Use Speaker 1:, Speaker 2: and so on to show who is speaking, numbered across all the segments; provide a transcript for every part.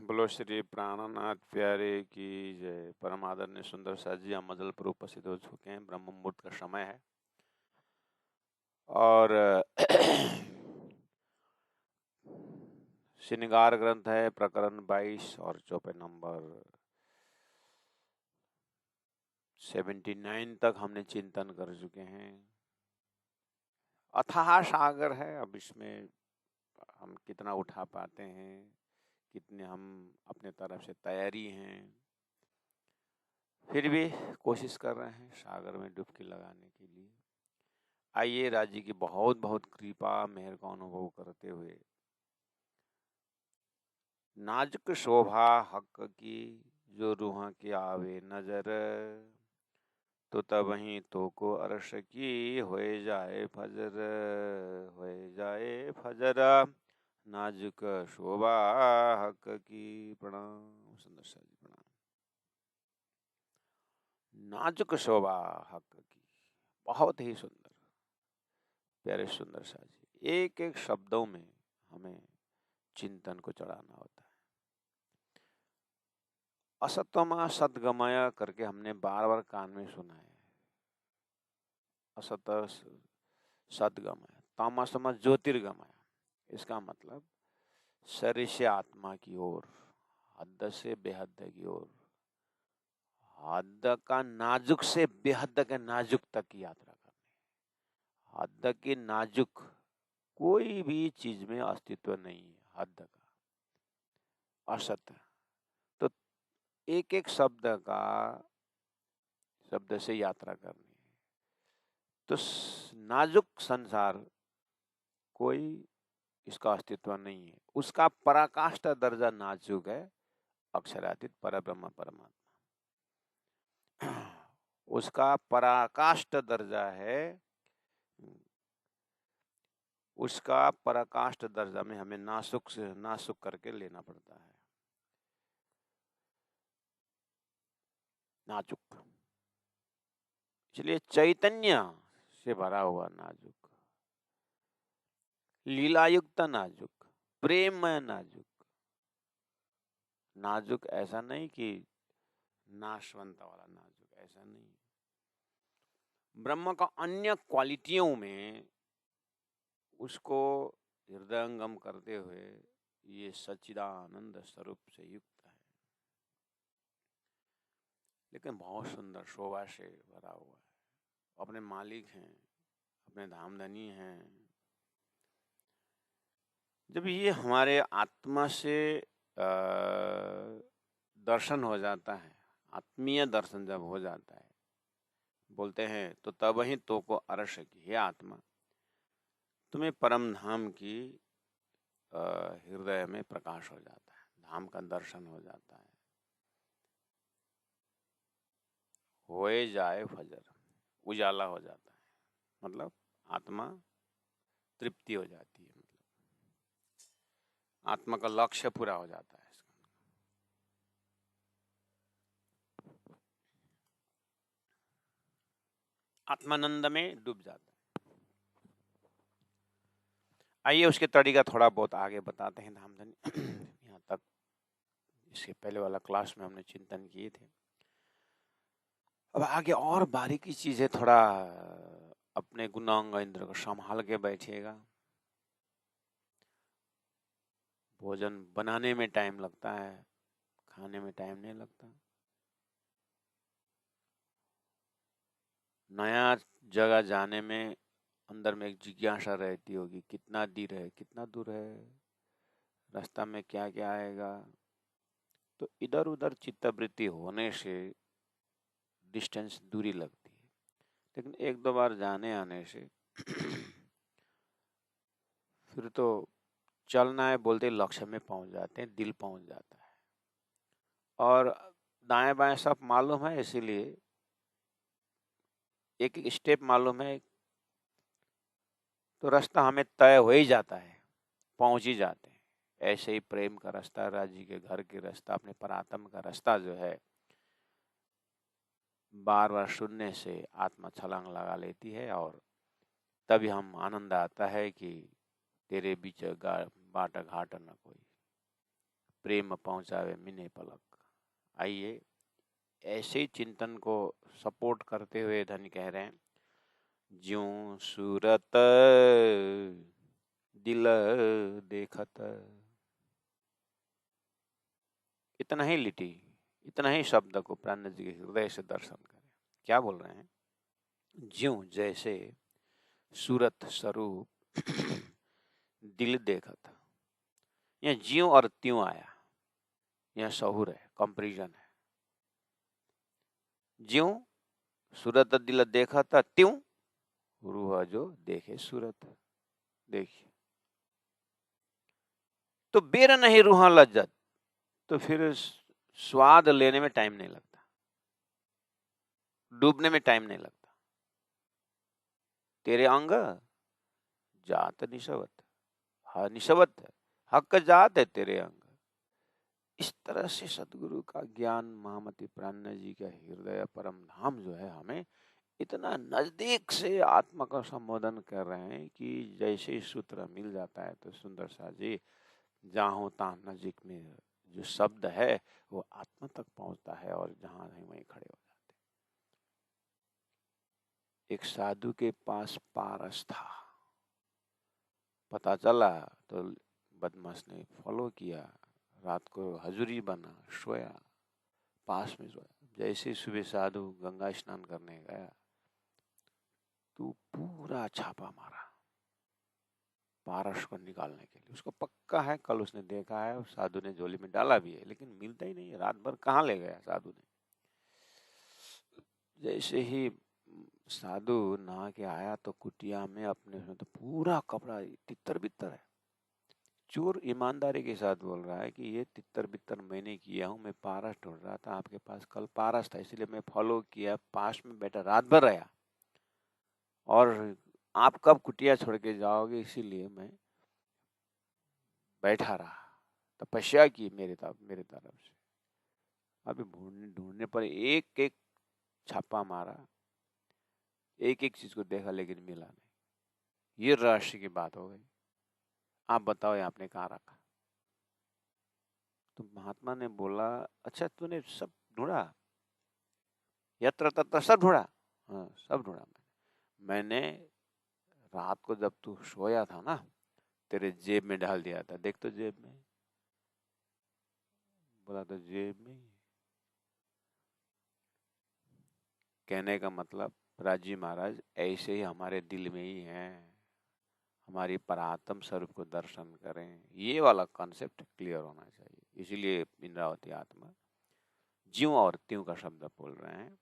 Speaker 1: बोलो श्री प्राणनाथ प्यारे की जय। परम आदरणीय सुंदर साथ जी हम मजल पर उपस्थित हो चुके हैं। ब्रह्म मुहूर्त का समय है और श्रृंगार ग्रंथ है प्रकरण 22 और चौपे नंबर 79 तक हमने चिंतन कर चुके हैं। अथाह सागर है, अब इसमें हम कितना उठा पाते हैं, कितने हम अपने तरफ से तैयारी हैं, फिर भी कोशिश कर रहे हैं सागर में डुबकी लगाने के लिए। आइए राज्य की बहुत बहुत कृपा मेहर का अनुभव करते हुए नाजुक शोभा हक की जो रूह की आवे नजर, तो तब ही तो को अरश की होए जाए फजर, होए जाए फजर। नाजुक शोभा हक की। प्रणाम सुंदर सा जी, प्रणाम। नाजुक शोभा हक की, बहुत ही सुंदर प्यारे सुंदर सा जी। एक एक शब्दों में हमें चिंतन को चढ़ाना होता है। असतमा सदगमय करके हमने बार बार कान में सुना है। असत सदगमय, तमसम ज्योतिर्गमय। इसका मतलब शरीर से आत्मा की ओर, हद से बेहद की ओर, हद का नाजुक से बेहद के नाजुक तक की यात्रा करनी। हद की नाजुक कोई भी चीज में अस्तित्व नहीं है। हद का असत, तो एक एक शब्द से यात्रा करनी है। तो नाजुक संसार कोई इसका अस्तित्व नहीं है। उसका पराकाष्ठ दर्जा नाजुक है, अक्षरातीत परब्रह्म परमात्मा। उसका पराकाष्ठ दर्जा है, उसका पराकाष्ठ दर्जा में हमें नासुक से नासुक करके लेना पड़ता है। नाजुक, इसलिए चैतन्य से भरा हुआ नाजुक, लीलायुक्त नाजुक, प्रेममय नाजुक। नाजुक ऐसा नहीं कि नाशवंत वाला नाजुक, ऐसा नहीं। ब्रह्म का अन्य क्वालिटियों में उसको हृदयंगम करते हुए ये सच्चिदानंद स्वरूप से युक्त है, लेकिन बहुत सुंदर शोभा से भरा हुआ है। अपने मालिक हैं, अपने धामधनी हैं। जब ये हमारे आत्मा से दर्शन हो जाता है, आत्मीय दर्शन जब हो जाता है, बोलते हैं तो तब ही तो को अरश की, हे आत्मा तुम्हें परम धाम की हृदय में प्रकाश हो जाता है, धाम का दर्शन हो जाता है। होए जाए फजर, उजाला हो जाता है, मतलब आत्मा तृप्ति हो जाती है, मतलब आत्मा का लक्ष्य पूरा हो जाता है। आत्मानंद में डूब जाता है। आइए उसके तरीका थोड़ा बहुत आगे बताते हैं धामधनी। यहाँ तक इसके पहले वाला क्लास में हमने चिंतन किए थे। अब आगे और बारीकी चीजें, थोड़ा अपने गुणांग इंद्र को संभाल के बैठिएगा। भोजन बनाने में टाइम लगता है, खाने में टाइम नहीं लगता। नया जगह जाने में अंदर में एक जिज्ञासा रहती होगी, कितना दूर है, रास्ता में क्या क्या आएगा। तो इधर उधर चित्तवृत्ति होने से डिस्टेंस, दूरी लगती है। लेकिन एक दो बार जाने आने से फिर तो चलना है बोलते लक्ष्य में पहुंच जाते हैं, दिल पहुंच जाता है। और दाएं बाएं सब मालूम है, इसीलिए एक एक स्टेप मालूम है, तो रास्ता हमें तय हो ही जाता है, पहुंच ही जाते हैं। ऐसे ही प्रेम का रास्ता, राजी के घर के रास्ता, अपने परात्म का रास्ता जो है, बार बार सुनने से आत्मा छलांग लगा लेती है और तभी हम आनंद आता है कि तेरे बीच बाट घाट न कोई। प्रेम पहुँचावे मिने पलक। आइए ऐसे ही चिंतन को सपोर्ट करते हुए धनी कह रहे हैं, ज्यों सूरत दिल देखत। इतना ही लिटी, इतना ही शब्द को प्राण जी के हृदय से दर्शन करें। क्या बोल रहे हैं? ज्यों जैसे सूरत स्वरूप दिल देखत। यह ज्यों और त्यों आया, यह शहुर है, कंपेरिजन है। ज्यों सूरत दिल देखत, त्यों रूह जो देखे सूरत। देखिए, तो बेर नहीं रूह लज्जत, तो फिर स्वाद लेने में टाइम नहीं लगता, डूबने में टाइम नहीं लगता। तेरे अंग जात निशवत, हाँ निशवत है, हक जात है तेरे अंग। इस तरह से सदगुरु का ज्ञान महामती प्राण जी का हृदय परम धाम जो है हमें इतना नजदीक से आत्मा का संबोधन कर रहे हैं कि जैसे ही सूत्र मिल जाता है तो सुंदर सा जी जहाँ तहाँ नजीक में जो शब्द है वो आत्मा तक पहुंचता है और जहाँ है वहीं खड़े हो जाते। एक साधु के पास पारस था, पता चला तो बदमाश ने फॉलो किया, रात को हजूरी बना, सोया, पास में सोया। जैसे सुबह साधु गंगा स्नान करने गया तो पूरा छापा मारा पारस को निकालने के लिए। उसको पक्का है, कल उसने देखा है, साधु ने झोली में डाला भी है, लेकिन मिलता ही नहीं है। रात भर कहाँ ले गया साधु ने। जैसे ही साधु नहा के आया तो कुटिया में अपने में तो पूरा कपड़ा तितर बितर है। चोर ईमानदारी के साथ बोल रहा है कि ये तितर बितर मैंने किया हूँ, मैं पारस ढूंढ रहा था, आपके पास कल पारस था इसलिए मैं फॉलो किया, पास में बैठा, रात भर रहा, और आप कब कुटिया छोड़ के जाओगे इसीलिए मैं बैठा रहा, तपस्या की मेरे तरफ से। अभी ढूंढने पर एक एक छापा मारा, एक एक चीज को देखा लेकिन मिला नहीं। ये रहस्य की बात हो गई। आप बताओ ये आपने कहाँ रखा? तो महात्मा ने बोला, अच्छा तूने सब ढूंढा? यत्र तत्र सब ढूंढा? हाँ सब ढूंढा मैंने। रात को जब तू सोया था ना, तेरे जेब में डाल दिया था, देख तो जेब में। बोला तो जेब में। कहने का मतलब राजी महाराज ऐसे ही हमारे दिल में ही है, हमारी परात्म स्वरूप को दर्शन करें, ये वाला कॉन्सेप्ट क्लियर होना चाहिए। इसीलिए इंद्रावती आत्मा ज्यों और त्यों का शब्द बोल रहे हैं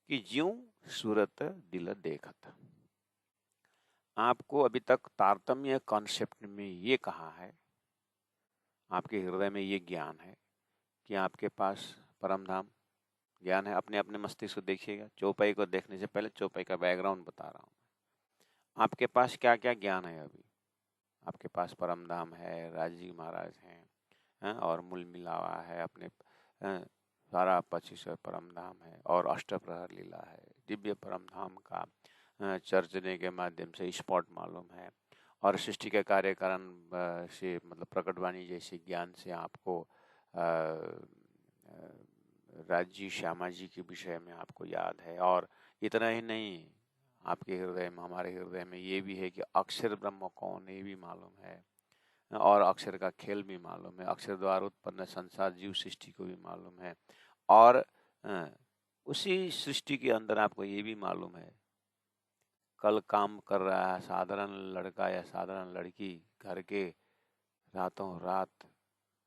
Speaker 1: कि ज्यों सूरत दिल देखत। आपको अभी तक तारतम्य कॉन्सेप्ट में ये कहा है, आपके हृदय में ये ज्ञान है कि आपके पास परम धाम ज्ञान है। अपने अपने मस्तिष्क को देखिएगा, चौपाई को देखने से पहले चौपाई का बैकग्राउंड बता रहा हूँ। आपके पास क्या क्या ज्ञान है अभी? आपके पास परम धाम है, राजी महाराज हैं, और मूल मिलावा है, अपने सारा 25 परम धाम है, और अष्टप्रहर लीला है, दिव्य परम धाम का चर्चने के माध्यम से स्पॉट मालूम है, और सृष्टि के कार्य कारण से मतलब प्रकटवाणी जैसे ज्ञान से आपको राज्य श्यामा जी के विषय में आपको याद है। और इतना ही नहीं, आपके हृदय में, हमारे हृदय में ये भी है कि अक्षर ब्रह्म कौन है ये भी मालूम है, और अक्षर का खेल भी मालूम है, अक्षर द्वारा उत्पन्न संसार जीव सृष्टि को भी मालूम है, और उसी सृष्टि के अंदर आपको ये भी मालूम है कल काम कर रहा है साधारण लड़का या साधारण लड़की, घर के रातों रात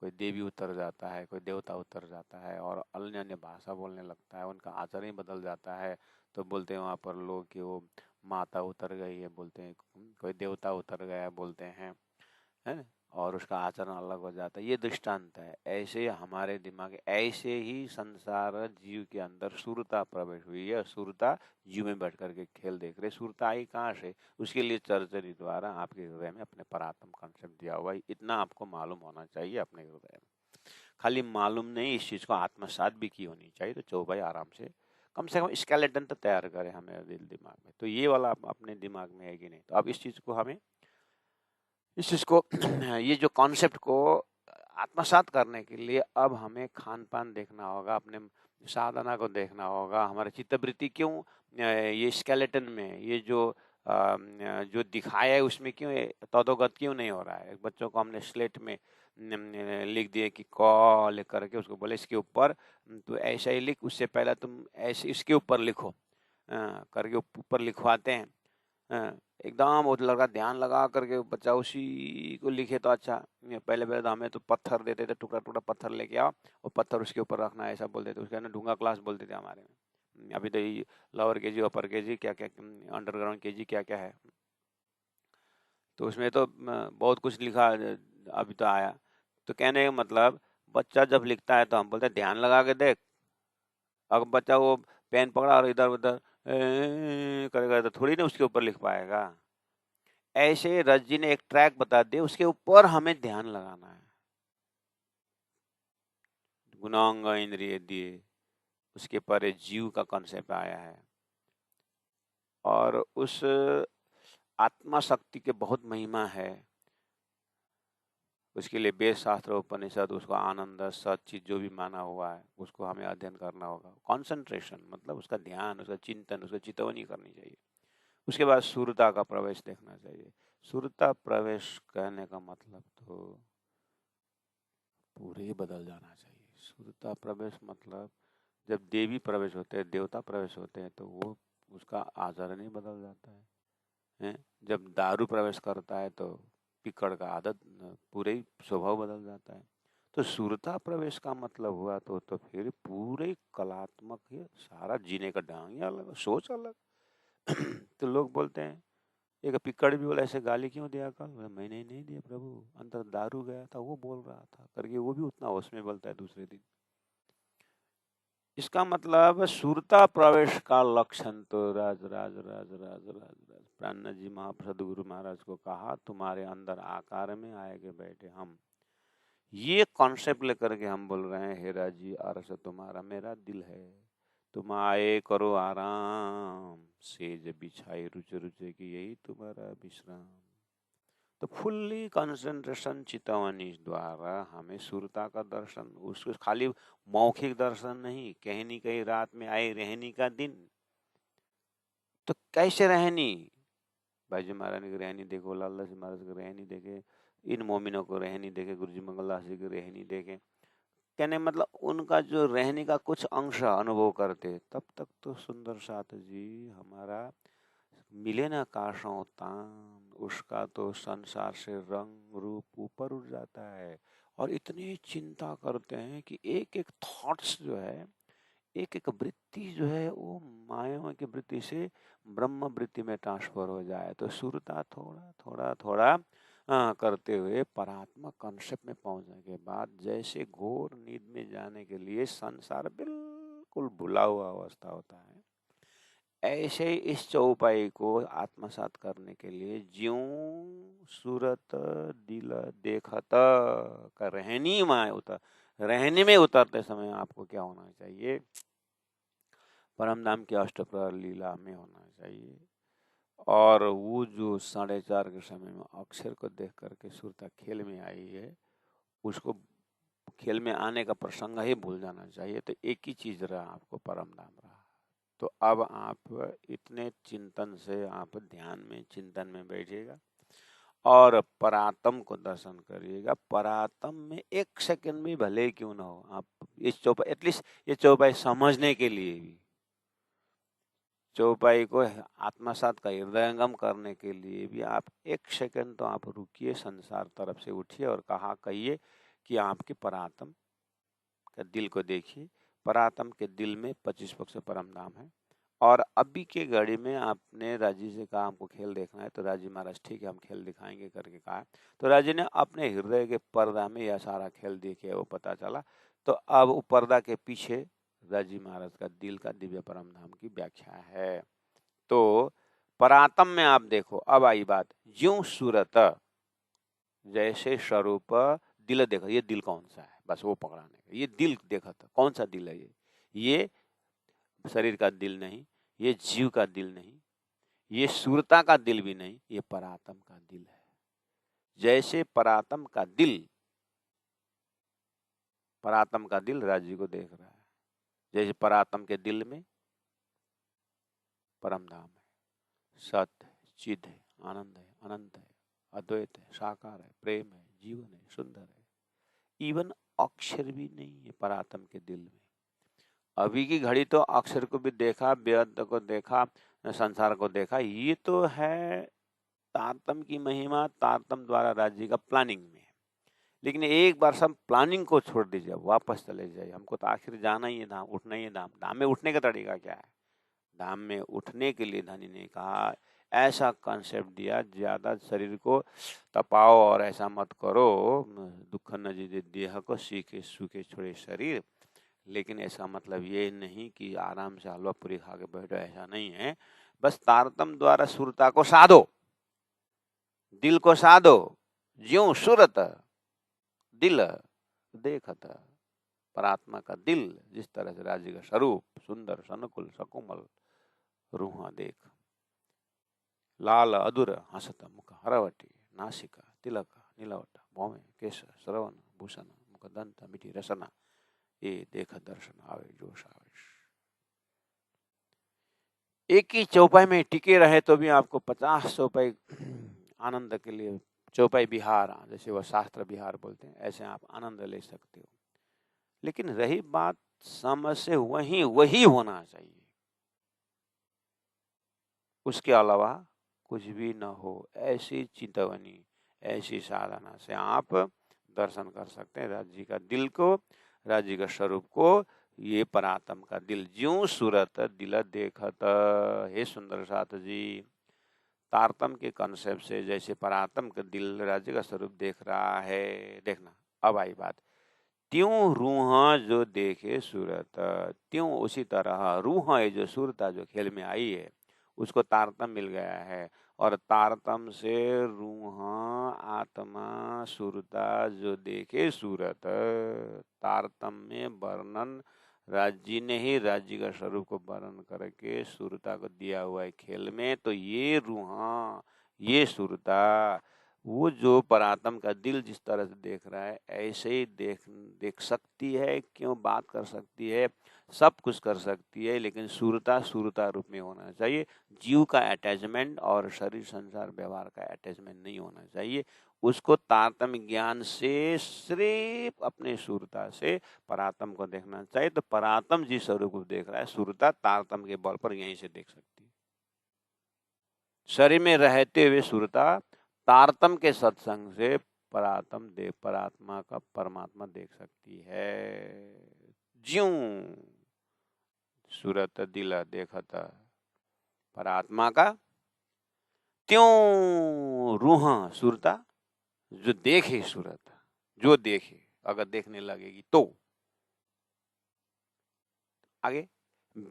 Speaker 1: कोई देवी उतर जाता है, कोई देवता उतर जाता है, और अन्य अन्य भाषा बोलने लगता है, उनका आचरण ही बदल जाता है। तो बोलते हैं वहाँ पर लोग कि वो माता उतर गई है, बोलते हैं कोई देवता उतर गया बोलते हैं, है, और उसका आचरण अलग हो जाता है। ये दृष्टांत है। ऐसे हमारे दिमाग, ऐसे ही संसार जीव के अंदर सुरता प्रवेश हुई है, सुरता जीव में बैठ करके खेल देख रहे। सुरता आई कहाँ से? उसके लिए चर्चरी द्वारा आपके हृदय में अपने परात्म कॉन्सेप्ट दिया हुआ है। इतना आपको मालूम होना चाहिए अपने हृदय में। खाली मालूम नहीं, इस चीज को आत्मसात भी की होनी चाहिए। तो चो भाई आराम से कम स्केलेटन तो तैयार करें हमें दिल दिमाग में। तो ये वाला अपने दिमाग में है कि नहीं? तो अब इस चीज को हमें, इस चीज को ये जो कॉन्सेप्ट को आत्मसात करने के लिए अब हमें खान पान देखना होगा, अपने साधना को देखना होगा, हमारी चित्तवृत्ति क्यों ये स्केलेटन में ये जो दिखाया है उसमें क्यों तदोगत क्यों नहीं हो रहा है। बच्चों को हमने स्लेट में लिख दिए कि क लिख करके उसको बोले इसके ऊपर तो ऐसा ही लिख, उससे पहले तुम ऐसे इसके ऊपर लिखो करके ऊपर लिखवाते हैं। एकदम वो लड़का ध्यान लगा करके बच्चा उसी को लिखे तो अच्छा। पहले पहले तो हमें तो पत्थर देते थे, टुकड़ा टुकड़ा पत्थर लेके आओ और पत्थर उसके ऊपर रखना है ऐसा बोलते थे। उसके ना ढूंगा क्लास बोलते थे हमारे में। अभी तो ये लोअर केजी अपर केजी क्या क्या अंडरग्राउंड केजी क्या क्या है, तो उसमें तो बहुत कुछ लिखा अभी तो आया। तो कहने का मतलब बच्चा जब लिखता है तो हम बोलते हैं ध्यान लगा के देख। अगर बच्चा वो पेन पकड़ा और इधर उधर करेगा तो थोड़ी ना उसके ऊपर लिख पाएगा। ऐसे रज जी ने एक ट्रैक बता दिया, उसके ऊपर हमें ध्यान लगाना है। गुणांग इंद्रिय दिए, उसके परे जीव का कॉन्सेप्ट आया है और उस आत्मा शक्ति के बहुत महिमा है। उसके लिए वेद शास्त्र उपनिषद उसको आनंद सच चीज जो भी माना हुआ है उसको हमें अध्ययन करना होगा। कॉन्सेंट्रेशन मतलब उसका ध्यान, उसका चिंतन, उसका चितवनी करनी चाहिए। उसके बाद सुरता का प्रवेश देखना चाहिए। सुरता प्रवेश कहने का मतलब तो पूरे ही बदल जाना चाहिए। सुरता प्रवेश मतलब जब देवी प्रवेश होते हैं, देवता प्रवेश होते हैं तो वो उसका आचरण ही बदल जाता है। जब दारू प्रवेश करता है तो पिकड़ का आदत पूरे ही स्वभाव बदल जाता है। तो सुरता प्रवेश का मतलब हुआ तो फिर पूरे कलात्मक है, सारा जीने का ढंग ही अलग, सोच अलग। तो लोग बोलते हैं एक पिकड़ भी बोला ऐसे गाली क्यों दिया कल, मैंने नहीं दिया प्रभु, अंदर दारू गया था वो बोल रहा था करके वो भी उतना होश में बोलता है दूसरे दिन। इसका मतलब सुरता प्रवेश का लक्षण तो राज राज राज राज राज राज प्राण जी सदगुरु महाराज को कहा तुम्हारे अंदर आकार में आएंगे बैठे हम। ये कॉन्सेप्ट लेकर के हम बोल रहे हैं हे राजी अरस तुम्हारा मेरा दिल है, तुम आए करो आराम, सेज बिछाई रुच रुचे की यही तुम्हारा विश्राम। तो फुल्ली कंसंट्रेशन चितवनी द्वारा हमें सुरता का दर्शन, उसको खाली मौखिक दर्शन नहीं, कहनी कहीं रात में आई रहनी का दिन। तो कैसे रहनी, भाई जी महाराज की रहनी देखो, लाला जी महाराज की रहनी देखे, इन मोमिनों को रहनी देखे, गुरु जी मंगलदास जी की रहनी देखे। कहने मतलब उनका जो रहने का कुछ अंश अनुभव करते तब तक तो सुंदर साथ जी हमारा मिले ना काशों तान, उसका तो संसार से रंग रूप ऊपर उठ जाता है। और इतनी चिंता करते हैं कि एक एक थॉट्स जो है, एक एक वृत्ति जो है वो माया की वृत्ति से ब्रह्म वृत्ति में ट्रांसफर हो जाए। तो सुरता थोड़ा थोड़ा थोड़ा करते हुए परात्मा कॉन्सेप्ट में पहुंचने के बाद जैसे घोर नींद में जाने के लिए संसार बिल्कुल भुला हुआ अवस्था होता है, ऐसे ही इस चौपाई को आत्मसात करने के लिए ज्यों सूरत दिल देखत का रहनी में उतरते समय आपको क्या होना चाहिए, परम धाम की अष्टप्रहर लीला में होना चाहिए। और वो जो 4:30 के समय में अक्षर को देख करके सुरता खेल में आई है, उसको खेल में आने का प्रसंग ही भूल जाना चाहिए। तो एक ही चीज रहा आपको, परम धाम रहा। तो अब आप इतने चिंतन से आप ध्यान में चिंतन में बैठिएगा और परात्म को दर्शन करिएगा। परात्म में एक सेकंड भी भले क्यों ना हो, आप इस चौपाई एटलीस्ट ये चौपाई समझने के लिए भी, चौपाई को आत्मसात का हृदयंगम करने के लिए भी आप एक सेकंड तो आप रुकिए, संसार तरफ से उठिए और कहिए कि आपके परात्म का दिल को देखिए। परात्म के दिल में 25 पक्ष परम धाम है। और अभी के घड़ी में आपने राजी से कहा हमको खेल देखना है, तो राजी महाराज ठीक है हम खेल दिखाएंगे करके कहा। तो राजी ने अपने हृदय के पर्दा में यह सारा खेल देखे, वो पता चला। तो अब वो पर्दा के पीछे राजी महाराज का दिल का दिव्य परम धाम की व्याख्या है। तो परात्म में आप देखो, अब आई बात, ज्यों सूरत जैसे स्वरूप, दिल देखो, ये दिल कौन सा है, बस वो पकड़ाने का, ये दिल देखा था कौन सा दिल है, ये शरीर का दिल नहीं, ये जीव का दिल नहीं, ये सूरता का दिल भी नहीं, ये परात्म का दिल है। जैसे परात्म का दिल परात्म का दिल राज्य को देख रहा है। जैसे परात्म के दिल में परम धाम है, सत्य है, चिद है, आनंद है, अनंत है, अद्वैत है, साकार है, प्रेम है, जीवन है, सुंदर है। इवन अक्षर भी नहीं है परात्म के दिल में। अभी की घड़ी तो अक्षर को भी देखा, वेद को देखा, संसार को देखा, ये तो है तारतम की महिमा, तारतम द्वारा राज्य का प्लानिंग में है। लेकिन एक बार सब प्लानिंग को छोड़ दीजिए, वापस चले जाइए। हमको तो आखिर जाना ही है धाम, उठना ही है धाम। धाम में उठने का तरीका क्या है? धाम में उठने के लिए धनी ने कहा, ऐसा कॉन्सेप्ट दिया, ज्यादा शरीर को तपाओ और ऐसा मत करो, दुख न जीते देह को, सीखे सूखे छोड़े शरीर। लेकिन ऐसा मतलब ये नहीं कि आराम से हलवा पूरी खा के बैठो, ऐसा नहीं है। बस तारतम द्वारा सुरता को साधो, दिल को साधो, ज्यों सूरत दिल देखत। परात्मा का दिल जिस तरह से राज्य का स्वरूप, सुंदर, सनुकुल, सकोमल, रूहा देख। लाल अधुर हसत मुख, हरवटी नासिका, तिलक नीलवट, भौमे केश, श्रवण भूषण, मुख दंत मिठी रसना, ये देख दर्शन आवे जोश आवे। एक ही चौपाई में टिके रहे तो भी आपको 50 चौपाई आनंद के लिए, चौपाई विहार, जैसे वह शास्त्र विहार बोलते हैं, ऐसे आप आनंद ले सकते हो। लेकिन रही बात समझ से, वही वही होना चाहिए, उसके अलावा कुछ भी न हो। ऐसी चिंतवनी, ऐसी साधना से आप दर्शन कर सकते हैं राज्य का दिल को, राज्य का स्वरूप को। ये परात्म का दिल ज्यों सूरत दिल देखत। हे सुंदर साथ जी, तारतम के कॉन्सेप्ट से जैसे परात्म का दिल राज्य का स्वरूप देख रहा है, देखना अब आई बात। त्यों रूह जो देखे सूरत, त्यों उसी तरह रूह है जो सूरता जो खेल में आई है, उसको तारतम मिल गया है। और तारतम से रूह आत्मा सूरता जो देखे सूरत, तारतम में वर्णन राज्य ने ही राज्य का स्वरूप को वर्णन करके सूरता को दिया हुआ है खेल में। तो ये रूह, ये सूरता, वो जो परात्म का दिल जिस तरह से देख रहा है, ऐसे ही देख सकती है। क्यों बात कर सकती है, सब कुछ कर सकती है, लेकिन सूरता सूरता रूप में होना चाहिए। जीव का अटैचमेंट और शरीर संसार व्यवहार का अटैचमेंट नहीं होना चाहिए। उसको तारतम्य ज्ञान से सिर्फ अपने सूरता से परात्म को देखना चाहिए। तो परात्म जिस स्वरूप को देख रहा है, सूरता तारतम्य के बल पर यहीं से देख सकती है। शरीर में रहते हुए सूरता तारतम के सत्संग से परात्म देव परात्मा का परमात्मा देख सकती है। ज्यों सूरत दिल देखत परात्मा का, त्यों रूह सूरता जो देखे सूरत, जो देखे, अगर देखने लगेगी तो आगे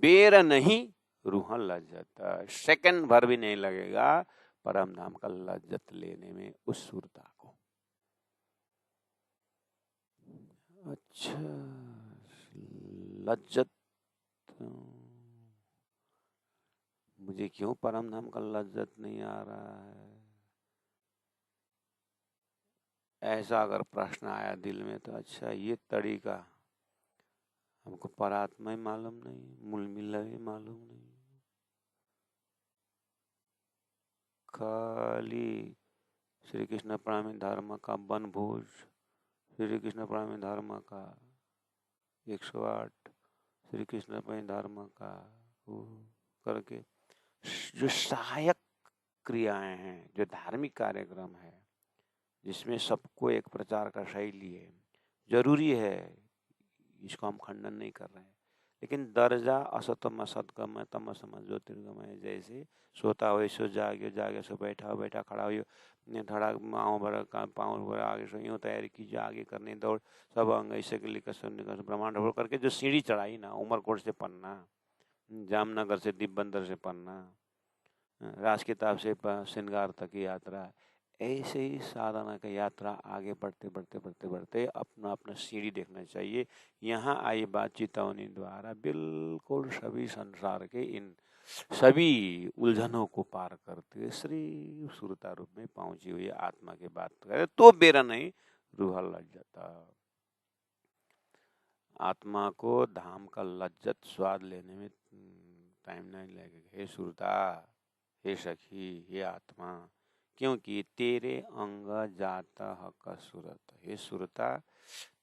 Speaker 1: बेर नहीं रूह लज्जत, सेकंड भर भी नहीं लगेगा परम धाम का लज्जत लेने में उस सूरता को। अच्छा, लज्जत, मुझे क्यों परम धाम का लज्जत नहीं आ रहा है, ऐसा अगर प्रश्न आया दिल में तो अच्छा ये तरीका हमको परात्मा ही मालूम नहीं, मूल मिला ही मालूम नहीं, खाली श्री कृष्ण प्रेमी धर्म का बनभोज, श्री कृष्ण प्रेमी धर्म का 108, श्री कृष्ण प्रेमी धर्म का वो करके जो सहायक क्रियाएं हैं, जो धार्मिक कार्यक्रम है, जिसमें सबको एक प्रचार का शैली है, जरूरी है, इसको हम खंडन नहीं कर रहे हैं। लेकिन दर्जा असतम असतगमय तमसम ज्योतिर्गमय, जैसे सोता हो सो जागे, जागे सो बैठा हो, बैठा खड़ा हो, धड़ा माओ भर का पाँव भर आगे सो यूँ तैयारी कीजिए, आगे करने दौड़, सब अंग ऐसे के लिखा ब्रह्मांड हो करके जो सीढ़ी चढ़ाई ना, उमरकोट से पन्ना, जामनगर से दीपबंदर से पन्ना, राज किताब से श्रृंगार तक की यात्रा, ऐसे ही साधना की यात्रा आगे बढ़ते बढ़ते बढ़ते बढ़ते अपना अपना सीढ़ी देखना चाहिए। यहाँ आई बात चेतावनी द्वारा बिल्कुल सभी संसार के इन सभी उलझनों को पार करते श्री सुरता रूप में पहुंची हुई आत्मा की बात करे तो बेरा नहीं रूह लग जाता। आत्मा को धाम का लज्जत स्वाद लेने में टाइम नहीं लगेगा। हे सुरता, हे सखी, हे आत्मा, क्योंकि तेरे अंग जात हक सुरत। हे सुरता,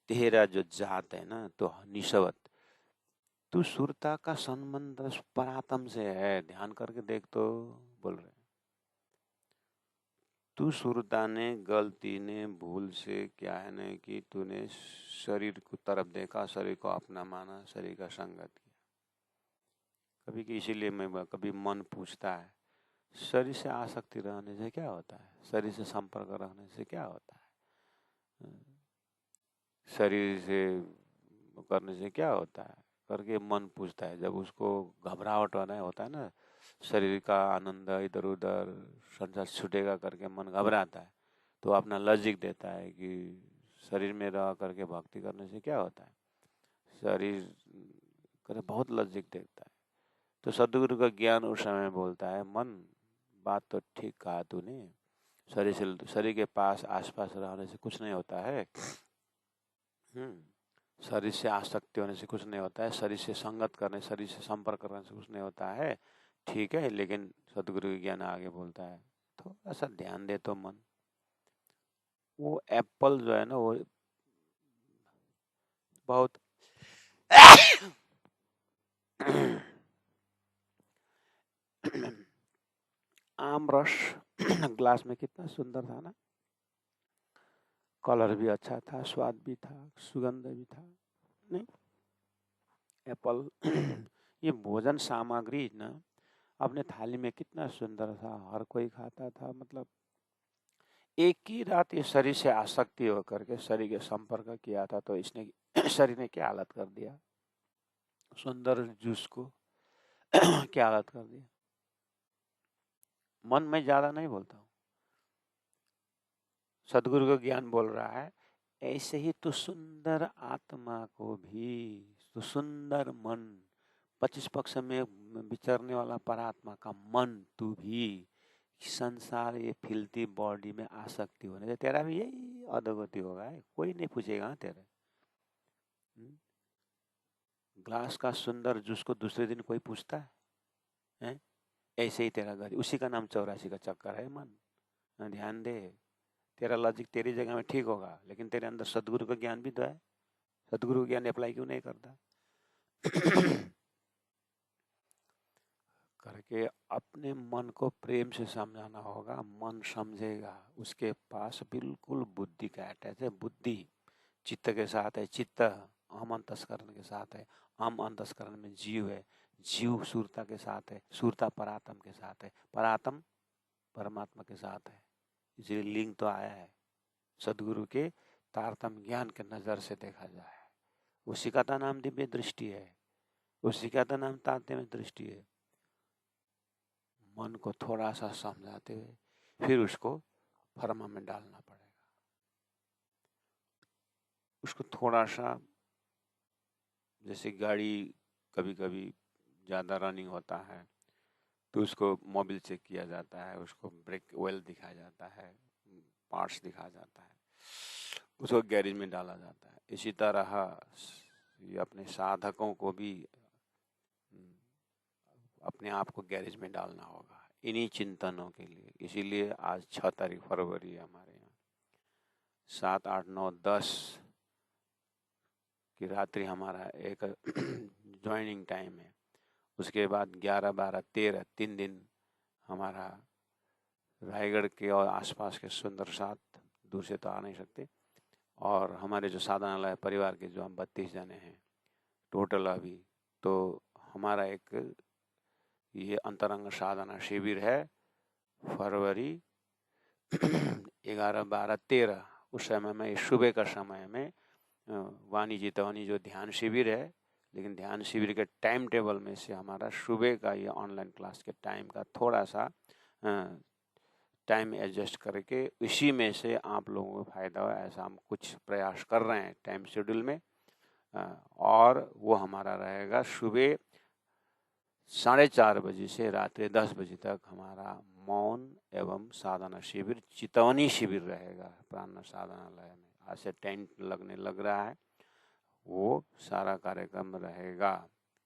Speaker 1: तेरा जो जात है ना तो निशवत, तू सुरता का संबंध परात्म से है। ध्यान करके देख तो बोल रहे, तू सुरता ने गलती ने भूल से क्या है ना कि तूने शरीर की तरफ देखा, शरीर को अपना माना, शरीर का संगत किया। कभी कि इसीलिए मैं कभी मन पूछता है, शरीर से आसक्ति रहने से क्या होता है, शरीर से संपर्क रहने से क्या होता है, शरीर से करने से क्या होता है करके मन पूछता है। जब उसको घबराहट होता है ना, शरीर का आनंद इधर उधर संसार छूटेगा करके मन घबराता है, तो अपना लॉजिक देता है कि शरीर में रह करके भक्ति करने से क्या होता है। शरीर करे बहुत लॉजिक देखता है। तो सदगुरु का ज्ञान उस समय बोलता है, मन बात तो ठीक कहा तूने, शरीर के पास आसपास रहने से कुछ नहीं होता है। शरीर से आसक्ति होने से कुछ नहीं होता है, शरीर से संगत करने, शरीर से संपर्क करने से कुछ नहीं होता है। ठीक है, लेकिन सदगुरु की ज्ञान आगे बोलता है थोड़ा सा ध्यान दे तो मन, वो एप्पल जो है ना वो बहुत आम रस ग्लास में कितना सुंदर था ना, कलर भी अच्छा था, स्वाद भी था, सुगंध भी था। नहीं, एप्पल ये भोजन सामग्री ना अपने थाली में कितना सुंदर था, हर कोई खाता था। मतलब एक ही रात ये शरीर से आसक्ति होकर के शरीर के संपर्क किया था, तो इसने शरीर ने क्या हालत कर दिया, सुंदर जूस को क्या हालत कर दिया। मन में ज्यादा नहीं बोलता हूँ, सदगुरु का ज्ञान बोल रहा है, ऐसे ही तो सुंदर आत्मा को भी, तो सुंदर मन, 25 पक्ष में विचरने वाला परात्मा का मन, तू भी संसार ये फिल्थी बॉडी में आसक्ति होने से तेरा भी यही अधोगति होगा है। कोई नहीं पूछेगा तेरे। ग्लास का सुंदर जूस को दूसरे दिन कोई पूछता है? ऐसे ही तेरा घर, उसी का नाम 84 का चक्कर है मन। ध्यान दे, तेरा लॉजिक तेरी जगह में ठीक होगा, लेकिन तेरे अंदर सदगुरु का ज्ञान भी तो है। सदगुरु का ज्ञान अप्लाई क्यों नहीं करता? करके अपने मन को प्रेम से समझाना होगा, मन समझेगा। उसके पास बिल्कुल बुद्धि का अटैच है, बुद्धि चित्त के साथ है, चित्त अहम अंतस्करण के साथ है, अहम अंतस्करण में जीव है, जीव सूरता के साथ है, सूरता परात्म के साथ है, परात्म परमात्मा के साथ है। इसलिए लिंग तो आया है। सदगुरु के तारतम ज्ञान के नजर से देखा जाए, उसी का तो नाम दिव्य दृष्टि है, उसी का तो नाम तारतम्य दृष्टि है। मन को थोड़ा सा समझाते हुए फिर उसको फर्मा में डालना पड़ेगा। उसको थोड़ा सा, जैसे गाड़ी कभी कभी ज़्यादा रनिंग होता है तो उसको मोबिल चेक किया जाता है, उसको ब्रेक ऑयल दिखाया जाता है, पार्ट्स दिखाया जाता है, उसको गैरेज में डाला जाता है। इसी तरह ये अपने साधकों को भी अपने आप को गैरेज में डालना होगा इन्हीं चिंतनों के लिए। इसीलिए आज 6 तारीख फरवरी है हमारे यहाँ, 7, 8, 9, 10 की रात्रि हमारा एक ज्वाइनिंग टाइम है। उसके बाद 11, 12, 13 3 दिन हमारा रायगढ़ के और आसपास के सुंदर साथ, दूर से तो आ नहीं सकते, और हमारे जो साधनालय परिवार के जो हम 32 जने हैं टोटल अभी, तो हमारा एक ये अंतरंग साधना शिविर है फरवरी 11, 12, 13 उस समय में, सुबह का समय में वाणी जितवानी जो ध्यान शिविर है, लेकिन ध्यान शिविर के टाइम टेबल में से हमारा सुबह का ये ऑनलाइन क्लास के टाइम का थोड़ा सा टाइम एडजस्ट करके इसी में से आप लोगों को फायदा हो, ऐसा हम कुछ प्रयास कर रहे हैं टाइम शेड्यूल में। और वो हमारा रहेगा सुबह 4:30 बजे से रात्रि 10 बजे तक हमारा मौन एवं साधना शिविर, चितवनी शिविर रहेगा प्राण साधनालय में। आज से टेंट लगने लग रहा है, वो सारा कार्यक्रम रहेगा।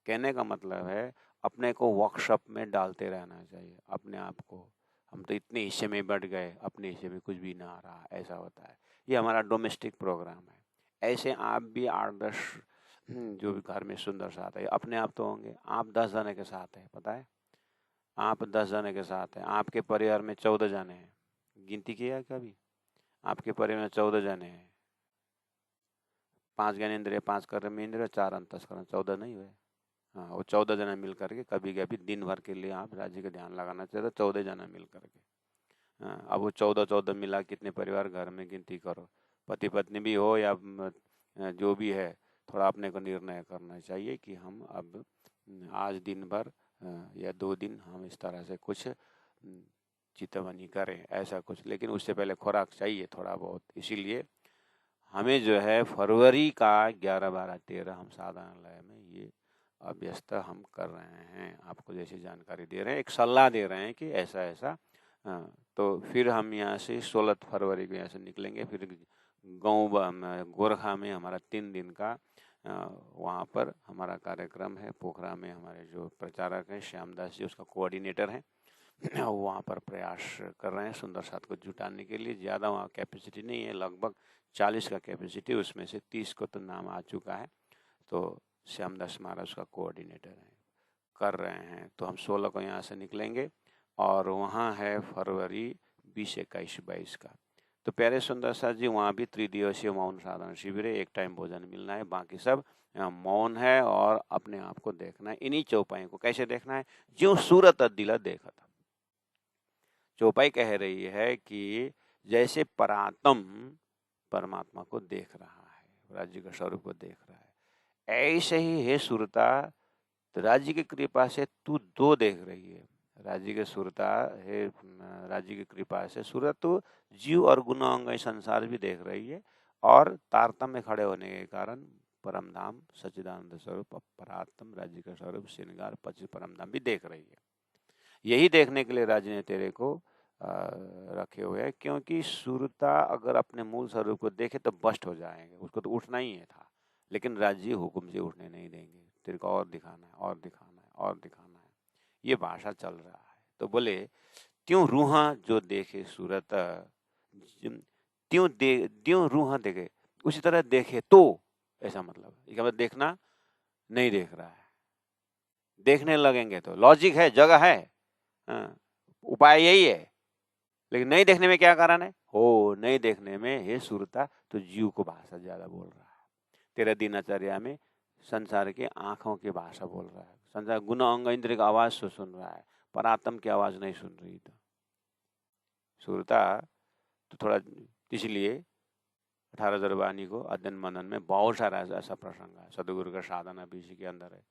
Speaker 1: कहने का मतलब है अपने को वर्कशॉप में डालते रहना चाहिए अपने आप को। हम तो इतने हिस्से में बढ़ गए, अपने हिस्से में कुछ भी ना आ रहा, ऐसा होता है। ये हमारा डोमेस्टिक प्रोग्राम है। ऐसे आप भी 8-10 जो भी घर में सुंदर साथ है, अपने आप तो होंगे। आप 10 जने के साथ हैं, पता है? आप 10 जने के साथ हैं। आपके परिवार में 14 जने हैं। गिनती किया है कभी? आपके परिवार में 14 जने हैं। 5 ज्ञानेंद्रिय, 5 कर्म इंद्रिय, 4 अंतःकरण, 14 नहीं हुए? हाँ, वो 14 जने मिल करके कभी कभी दिन भर के लिए आप राज्य का ध्यान लगाना चाहिए, तो 14 जने मिल करके। हाँ, अब वो 14-14 मिला कितने परिवार घर में, गिनती करो। पति पत्नी भी हो या जो भी है, थोड़ा अपने को निर्णय करना चाहिए कि हम अब आज दिन भर या 2 दिन हम इस तरह से कुछ चितवनी करें, ऐसा कुछ। लेकिन उससे पहले खुराक चाहिए थोड़ा बहुत। इसीलिए हमें जो है फरवरी का 11, 12, 13 हम साधनालय में ये अभ्यस्त हम कर रहे हैं। आपको जैसी जानकारी दे रहे हैं, एक सलाह दे रहे हैं कि ऐसा ऐसा। तो फिर हम यहाँ से 16 फरवरी को यहाँ से निकलेंगे। फिर गोरखा में हमारा 3 दिन का वहाँ पर हमारा कार्यक्रम है। पोखरा में हमारे जो प्रचारक हैं श्यामदास जी, उसका कोऑर्डिनेटर हैं, वहाँ पर प्रयास कर रहे हैं सुंदर साथ को जुटाने के लिए। ज़्यादा वहाँ कैपेसिटी नहीं है, लगभग 40 का कैपेसिटी, उसमें से 30 को तो नाम आ चुका है। तो श्यामदास महाराज का कोऑर्डिनेटर है, कर रहे हैं। तो हम 16 को यहाँ से निकलेंगे और वहाँ है फरवरी 20, 21, 22 का। तो प्यारे सुंदर साथ जी, वहाँ भी त्रिदिवसीय मौन साधना शिविर है। एक टाइम भोजन मिलना है, बाकी सब मौन है और अपने आप को देखना है। इन्हीं चौपाई को कैसे देखना है? जो सूरत दिला देखा था। चौपाई कह रही है कि जैसे परात्म परमात्मा को देख रहा है, राज्य के स्वरूप को देख रहा है, ऐसे ही हे सुरता, राज्य की कृपा से तू 2 देख रही है। राज्य के सुरता है, राज्य की कृपा से सूरत तो जीव और गुणांग संसार भी देख रही है, और तारतम्य में खड़े होने के कारण परम धाम सच्चिदानंद स्वरूप परात्म राज्य का स्वरूप श्रृंगार पच्चीस परम धाम भी देख रही है। यही देखने के लिए राज्य ने तेरे को रखे हुए है, क्योंकि सुरता अगर अपने मूल स्वरूप को देखे तो बस्ट हो जाएंगे, उसको तो उठना ही है था। लेकिन राज्य हुक्म से उठने नहीं देंगे, तेरे को और दिखाना है, और दिखाना है, और दिखाना है। ये भाषा चल रहा है। तो बोले त्यों रूहा जो देखे सूरत, त्यों रूहा देखे, उसी तरह देखे तो, ऐसा मतलब इसका मतलब देखना नहीं देख रहा है, देखने लगेंगे तो लॉजिक है, जगह है, उपाय यही है। लेकिन नहीं देखने में क्या कारण है? हो नहीं देखने में हे सुरता तो जीव को भाषा ज्यादा बोल रहा है। तेरा दिनचर्या में संसार की आंखों की भाषा बोल रहा है, संसार गुण अंग इंद्रिय का आवाज तो सुन रहा है, पर आत्म की आवाज नहीं सुन रही। तो सुरता तो थोड़ा, इसलिए 18 दरबानी को अध्ययन मनन में बहुत सारा ऐसा प्रसंग है। सदगुरु का साधना भी इसी के अंदर है।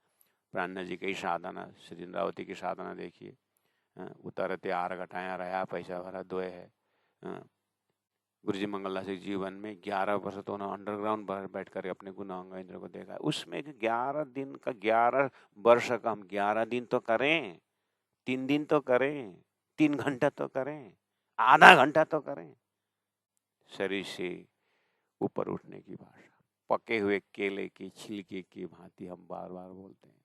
Speaker 1: प्राण जी की साधना, श्री इंद्रावती की साधना देखिए, उतरते आर घटाया रहा पैसा भरा दोए है। गुरुजी मंगलदास के जीवन में 11 वर्ष तो उन्होंने अंडरग्राउंड बैठ कर अपने गुण अंग इंद्र को देखा। उसमें 11 दिन का, 11 वर्ष का हम 11 दिन तो करें, 3 दिन तो करें, 3 घंटा तो करें, आधा घंटा तो करें। शरीर से ऊपर उठने की भाषा, पके हुए केले की छिलके की भांति हम बार बार बोलते हैं।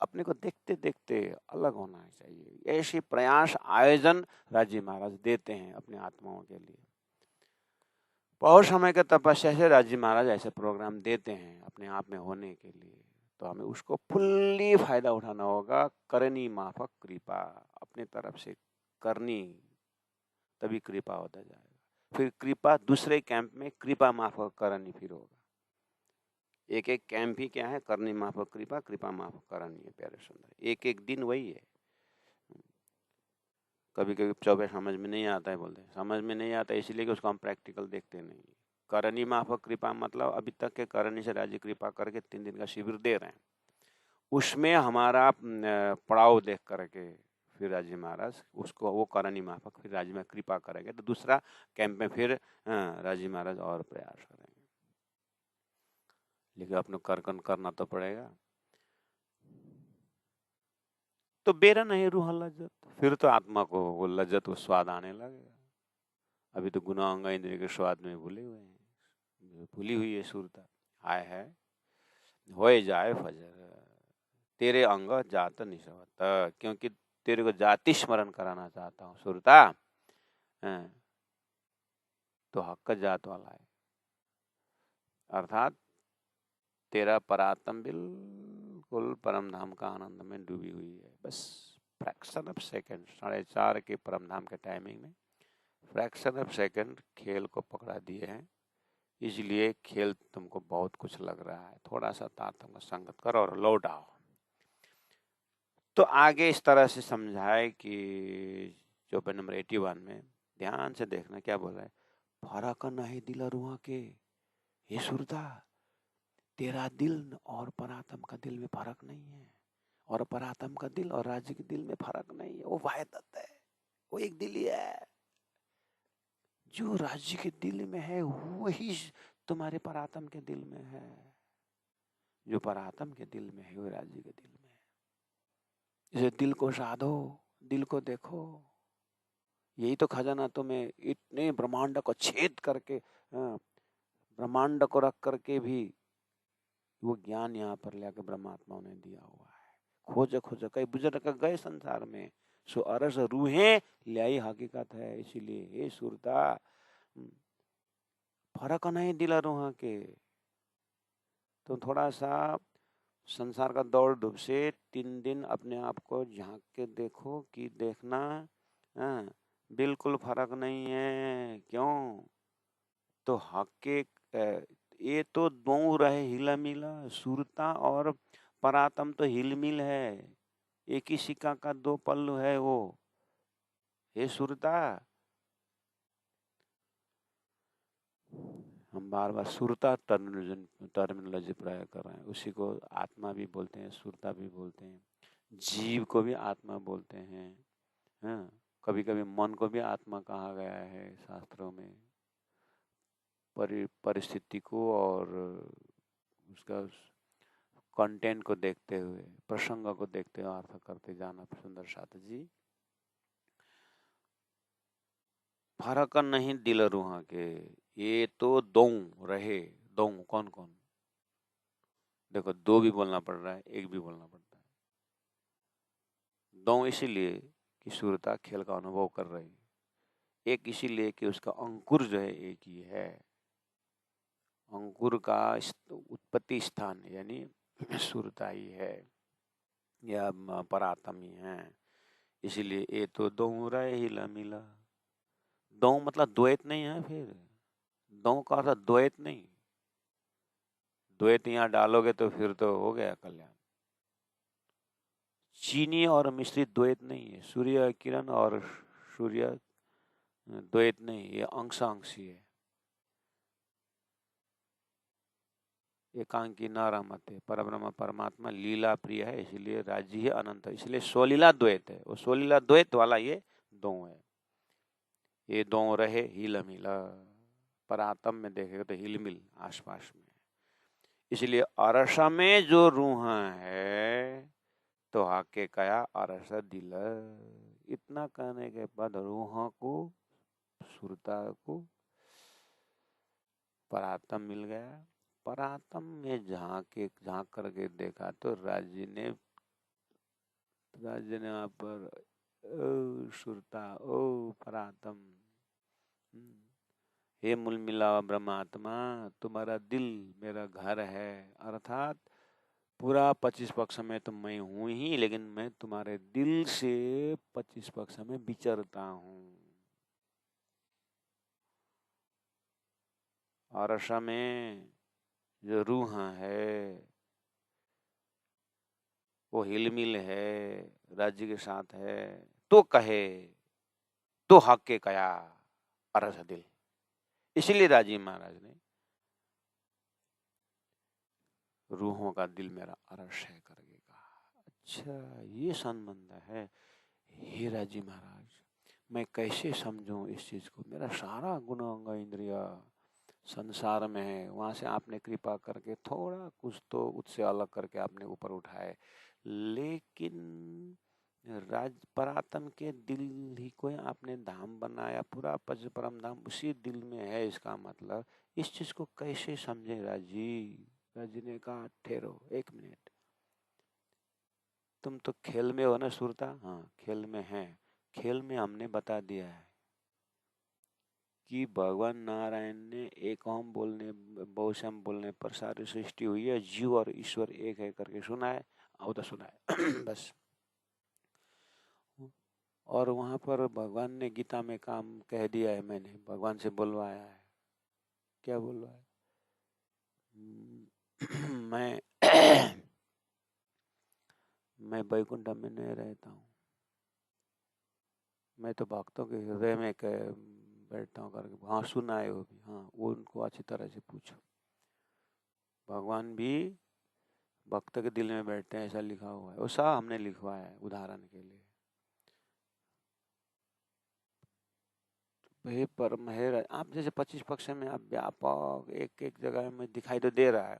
Speaker 1: अपने को देखते देखते अलग होना चाहिए। ऐसे प्रयास आयोजन राज्य महाराज देते हैं अपने आत्माओं के लिए। बहुत समय के तपस्या से राज्य महाराज ऐसे प्रोग्राम देते हैं अपने आप में होने के लिए। तो हमें उसको फुल्ली फायदा उठाना होगा। करनी माफक कृपा, अपने तरफ से करनी, तभी कृपा होता जाएगा। फिर कृपा दूसरे कैंप में कृपा माफक करनी फिर होगा। एक एक कैंप ही क्या है? करनी माफक कृपा, कृपा माफक करनी है। प्यारे सुंदर, एक एक दिन वही है। कभी कभी चौबे समझ में नहीं आता है, बोलते हैं समझ में नहीं आता, इसलिए कि उसको हम प्रैक्टिकल देखते नहीं। करनी माफक कृपा मतलब अभी तक के करनी से राज्य कृपा करके 3 दिन का शिविर दे रहे हैं, उसमें हमारा पड़ाव देख करके फिर राज्य महाराज उसको वो करनी माफक फिर राज्य में कृपा करेंगे। तो दूसरा कैंप में फिर राज्य महाराज और प्रयास करेंगे। लेकिन अपने कर्कन करना तो पड़ेगा। तो बेरा नहीं रूह लज्जत, फिर तो आत्मा को वो लज्जत, वो स्वाद आने लगेगा। अभी तो गुना अंग इंद्रिय के स्वाद में भूले हुए हैं, भूली हुई है सुरता। हाय है होए जाए फजर, तेरे अंग जात निशवत, क्योंकि तेरे को जाति स्मरण कराना चाहता हूँ सुरता। हैं, तो हक जात वाला है, अर्थात तेरा परात्म बिल्कुल परम धाम का आनंद में डूबी हुई है। बस फ्रैक्शन ऑफ सेकंड, 4:30 के परम धाम के टाइमिंग में फ्रैक्शन ऑफ सेकंड खेल को पकड़ा दिए हैं, इसलिए खेल तुमको बहुत कुछ लग रहा है। थोड़ा सा तारतम्य संगत करो और लौट आओ। तो आगे इस तरह से समझाए कि चौपाई नंबर 81 में ध्यान से देखना क्या बोल रहा है। फरक नहीं दिल रूह के, हे सुरता, तेरा दिल और परात्म का दिल में फर्क नहीं है, और परात्म का दिल और राज्य के दिल में फर्क नहीं है। वो वाहिदत है, वो एक दिल ही है। जो राज्य के दिल में है वही तुम्हारे परात्म के दिल में है, जो परात्म के दिल में है वो राज्य के दिल में है। इसे दिल को साधो, दिल को देखो। यही तो खजाना तुम्हें इतने ब्रह्मांड को छेद करके, ब्रह्मांड को रख करके भी वो ज्ञान यहाँ पर लेकर ब्रह्मात्माओं ने दिया हुआ है। खोज खोज कई बुजुर्ग गए संसार में, सो अरस रूहें ल्याई हकीकत है। इसीलिए हे सुरता, फर्क नहीं दिला रूह के। तो थोड़ा सा संसार का दौड़ धूप से 3 दिन अपने आप को झांक के देखो कि देखना, बिल्कुल फर्क नहीं है। क्यों? तो हक के ये तो दो रहे हिला मिला, सुरता और परात्म तो हिलमिल है, एक ही सिक्का का 2 पल्लू है वो। हे सुरता, हम बार बार सुरता टर्मिनोलॉजी प्रयोग कर रहे हैं। उसी को आत्मा भी बोलते हैं, सुरता भी बोलते हैं, जीव को भी आत्मा बोलते हैं। हाँ, कभी कभी मन को भी आत्मा कहा गया है शास्त्रों में। परिस्थिति को और उसका कंटेंट को देखते हुए, प्रसंग को देखते हुए अर्थ करते जाना। सुंदर साथ जी, फर्क नहीं दिल रूह के, ये तो दो रहे। दो कौन कौन? देखो, 2 भी बोलना पड़ रहा है, 1 भी बोलना पड़ता है। दो इसीलिए कि सुरता खेल का अनुभव कर रही, 1 इसीलिए कि उसका अंकुर जो है एक ही है। अंकुर का उत्पत्ति स्थान यानी सुरता ही है या परात्म ही है। इसीलिए ये तो दो रहे हिला मिला। दो मतलब द्वैत नहीं है। फिर दो का अर्थ द्वैत नहीं, द्वैत यहाँ डालोगे तो फिर तो हो गया कल्याण। चीनी और मिश्रित द्वैत नहीं है, सूर्य किरण और सूर्य द्वैत नहीं, ये अंशांशी है। एकांकी न रमते, परब्रह्म परमात्मा लीला प्रिय है, इसलिए राज्य ही अनंत है, इसलिए स्वलीला द्वैत है। वो स्वलीला द्वैत वाला ये दो है। ये दो रहे हिल मिला, परात्म में देखेगा तो हिलमिल आसपास में। इसलिए अरसा में जो रूह है तो हाके कया अरस दिल। इतना कहने के बाद रूह को, सुरता को परात्म मिल गया। परात्म में झांक करके देखा तो राज्य ने वहां पर ओ सुरता, ओ परात्म, हे मूल मिला ब्रह्मात्मा, तुम्हारा दिल मेरा घर है। अर्थात पूरा 25 पक्ष में तो मैं हूं ही, लेकिन मैं तुम्हारे दिल से 25 पक्ष में विचरता हूं। और रसा में जो रूह है वो हिलमिल है, राज्य के साथ है। तो कहे तो हक के कया अरस दिल। इसलिए राजीव महाराज ने रूहों का दिल मेरा अरस है करके कहा। अच्छा, ये संबंध है। हे राजीव महाराज, मैं कैसे समझूं इस चीज को? मेरा सारा गुण अंग इंद्रिय संसार में है, वहां से आपने कृपा करके थोड़ा कुछ तो उससे अलग करके आपने ऊपर उठाए, लेकिन राज परात्म के दिल ही को आपने धाम बनाया, पूरा परम धाम उसी दिल में है। इसका मतलब इस चीज को कैसे समझे राजी? राज जी ने कहा ठहरो 1 मिनट, तुम तो खेल में हो ना सुरता? हाँ खेल में है। खेल में हमने बता दिया है कि भगवान नारायण ने एक ओम बोलने बहुशम बोलने पर सारी सृष्टि हुई है, जीव और ईश्वर एक है करके सुना है, वो तो सुना है बस। और वहाँ पर भगवान ने गीता में काम कह दिया है, मैंने भगवान से बुलवाया है। क्या बुलवाया? मैं मैं वैकुंठ में नहीं रहता हूँ, मैं तो भक्तों के हृदय में बैठता हूँ करके। हाँ सुना है वो भी, हाँ वो उनको अच्छी तरह से पूछो। भगवान भी भक्त के दिल में बैठते हैं, ऐसा लिखा हुआ है, वो सब हमने लिखवाया है उदाहरण के लिए। हे परम हे, आप जैसे 25 पक्ष में आप व्यापक एक एक जगह में दिखाई तो दे रहा है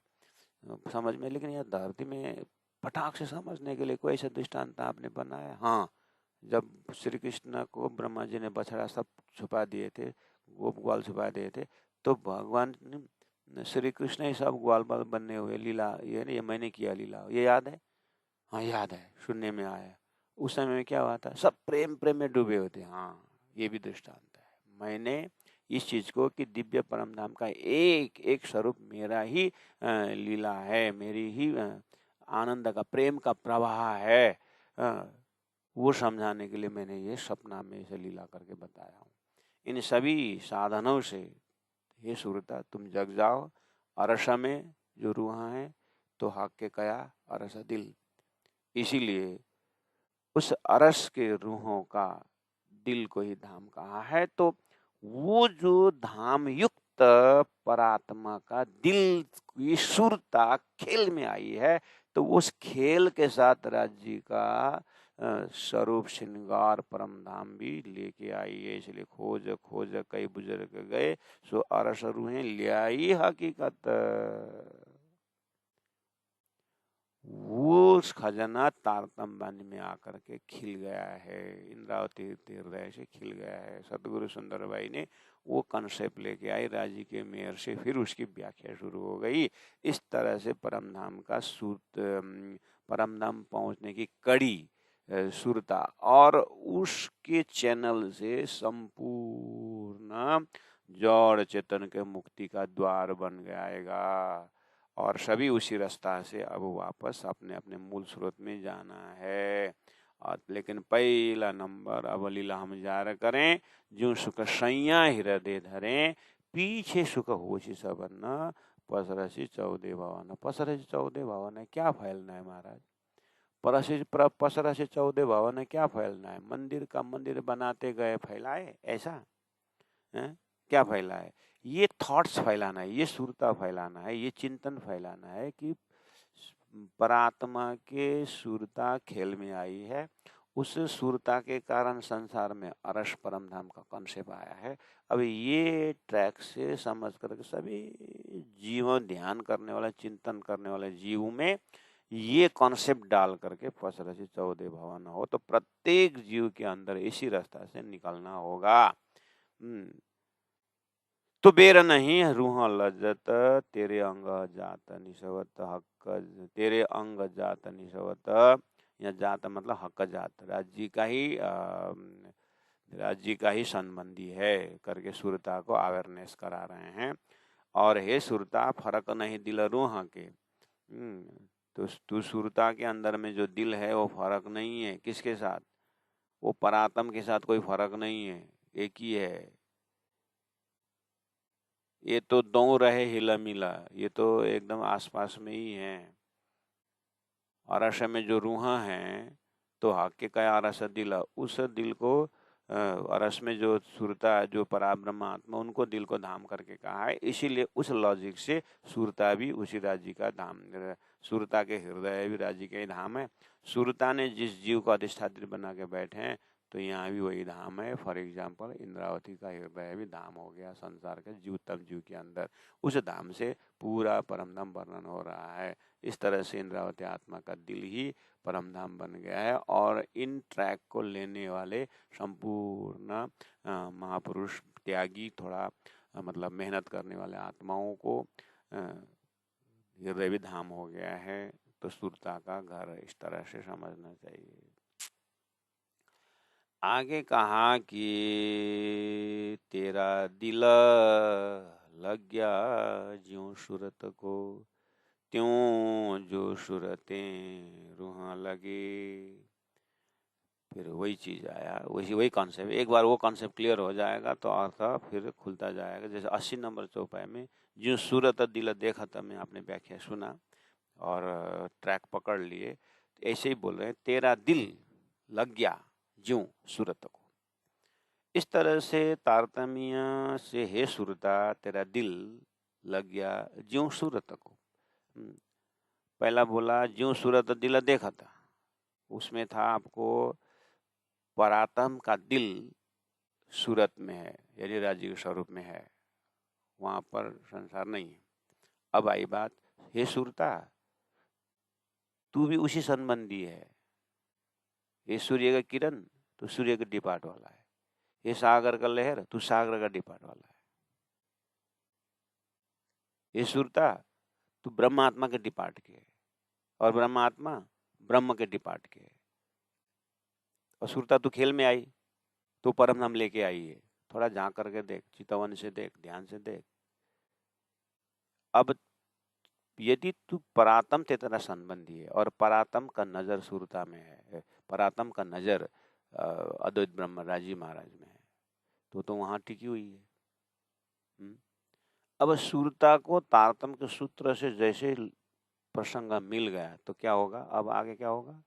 Speaker 1: समझ में, लेकिन यह धरती में पटाख से समझने के लिए कोई ऐसा दृष्टांत आपने बनाया? हाँ, जब श्री कृष्ण को ब्रह्मा जी ने बछड़ा सब छुपा दिए थे, गोप ग्वाल छुपा दिए थे, तो भगवान श्री कृष्ण ही सब ग्वाल बाल बनने हुए लीला, ये मैंने किया लीला, ये याद है? हाँ याद है, सुनने में आया। उस समय में क्या हुआ था? सब प्रेम प्रेम में डूबे होते। हाँ ये भी दृष्टांत है। मैंने इस चीज को कि दिव्य परम धाम का एक एक स्वरूप मेरा ही लीला है, मेरी ही आनंद का प्रेम का प्रवाह है, वो समझाने के लिए मैंने ये सपना में से लीला करके बताया हूँ। इन सभी साधनों से हे सुरता तुम जग जाओ, अरस में जो रूहा है तो हक के कया अरस दिल। इसीलिए उस अरस के रूहों का दिल को ही धाम कहा है। तो वो जो धाम युक्त परात्मा का दिल की सुरता खेल में आई है, तो उस खेल के साथ राज्य का स्वरूप श्रृंगार परम धाम भी लेके आई है। इसलिए खोज खोज कई बुजुर्ग गए, सो अरस रूहें ले आई हकीकत। वो खजाना तारतम्य में आकर के खिल गया है, इंद्रावती हृदय से खिल गया है। सतगुरु सुंदर भाई ने वो कंसेप्ट लेके आए राज्य के मेयर से, फिर उसकी व्याख्या शुरू हो गई। इस तरह से परमधाम का परमधाम पहुंचने की कड़ी सुरता, और उसके चैनल से संपूर्ण जड़ चेतन के मुक्ति का द्वार बन जाएगा, और सभी उसी रास्ता से अब वापस अपने अपने मूल स्रोत में जाना है। और लेकिन पहला नंबर अब लीला हम जार करें, जो सुख सैया हृदय धरें, पीछे सुख होशी सबन, पसरसी 14 भवन। पसरसी 14 भवन है, क्या फैलना है महाराज? पसरसी 14 भवन है, क्या फैलना है? मंदिर का मंदिर बनाते गए फैलाए, ऐसा है? क्या फैला है? ये थॉट्स फैलाना है, ये सुरता फैलाना है, ये चिंतन फैलाना है कि परात्मा के सुरता खेल में आई है। उस सुरता के कारण संसार में अरस परम धाम का कॉन्सेप्ट आया है। अब ये ट्रैक से समझ करके सभी जीव ध्यान करने वाले, चिंतन करने वाले जीव में ये कॉन्सेप्ट डाल करके पसरसी 14 भवन हो, तो प्रत्येक जीव के अंदर इसी रास्ता से निकलना होगा। तो बेर नहीं रूह लज्जत, तेरे अंग जात निशवत हक, तेरे अंग जात निशवत, या जात मतलब हक जात, राज्य का ही राज्य का ही संबंधी है करके सुरता को अवेयरनेस करा रहे हैं। और हे सुरता फर्क नहीं दिल रूह के, तो तू सुरता के अंदर में जो दिल है वो फर्क नहीं है किसके साथ? वो परात्म के साथ कोई फर्क नहीं है, एक ही है। ये तो दो रहे हिला मिला, ये तो एकदम आसपास में ही है। अरस में जो रूहा है तो हाके का अरस दिल, उस दिल को अरस में जो सुरता जो पराब्रह्म आत्मा, उनको दिल को धाम करके कहा है। इसीलिए उस लॉजिक से सुरता भी उसी राज्य का धाम, सुरता के हृदय भी राज्य के धाम है। सुरता ने जिस जीव को अधिष्ठात्री बना के बैठे हैं, तो यहाँ भी वही धाम है। फॉर एग्जाम्पल इंद्रावती का हृदय भी धाम हो गया संसार के जीवतम जीव के अंदर, उस धाम से पूरा परमधाम वर्णन हो रहा है। इस तरह से इंद्रावती आत्मा का दिल ही परमधाम बन गया है। और इन ट्रैक को लेने वाले संपूर्ण महापुरुष त्यागी, थोड़ा मतलब मेहनत करने वाले आत्माओं को हृदय भी धाम हो गया है, तो सुरता का घर इस तरह से समझना चाहिए। आगे कहा कि तेरा दिल लग गया ज्यों सूरत को, त्यों जो सूरतें रूह लगे। फिर वही चीज आया, वही कॉन्सेप्ट। एक बार वो कॉन्सेप्ट क्लियर हो जाएगा तो अर्थ फिर खुलता जाएगा। जैसे 80 नंबर चौपाई में ज्यों सूरत दिल देखत में आपने व्याख्या सुना और ट्रैक पकड़ लिए, ऐसे ही बोल रहे हैं तेरा दिल लग गया ज्यों सूरत को। इस तरह से तारतम्य से हे सुरता तेरा दिल लग गया ज्यों सूरत को। पहला बोला ज्यों सूरत दिल देखा था, उसमें था आपको परातम का दिल सूरत में है, यानी राज्य के स्वरूप में है, वहां पर संसार नहीं है। अब आई बात, हे सुरता तू भी उसी संबंधी है। ये सूर्य का किरण तो सूर्य के डिपार्ट वाला है, ये सागर का लहर तू सागर का डिपार्ट वाला है। ये सुरता तू ब्रह्मात्मा के डिपार्ट के है और ब्रह्मात्मा ब्रह्म के डिपार्ट के है। और सुरता तू खेल में आई तो परम नाम लेके आई है। थोड़ा झांक करके देख, चितवन से देख, ध्यान से देख। अब यदि तू परातम ते तेरा संबंधी है और परातम का नजर सुरता में है, परातम का नजर अद्वैत ब्रह्म राजी महाराज में है, तो वहां टिकी हुई है। अब सुरता को तारतम के सूत्र से जैसे प्रसंग मिल गया तो क्या होगा, अब आगे क्या होगा?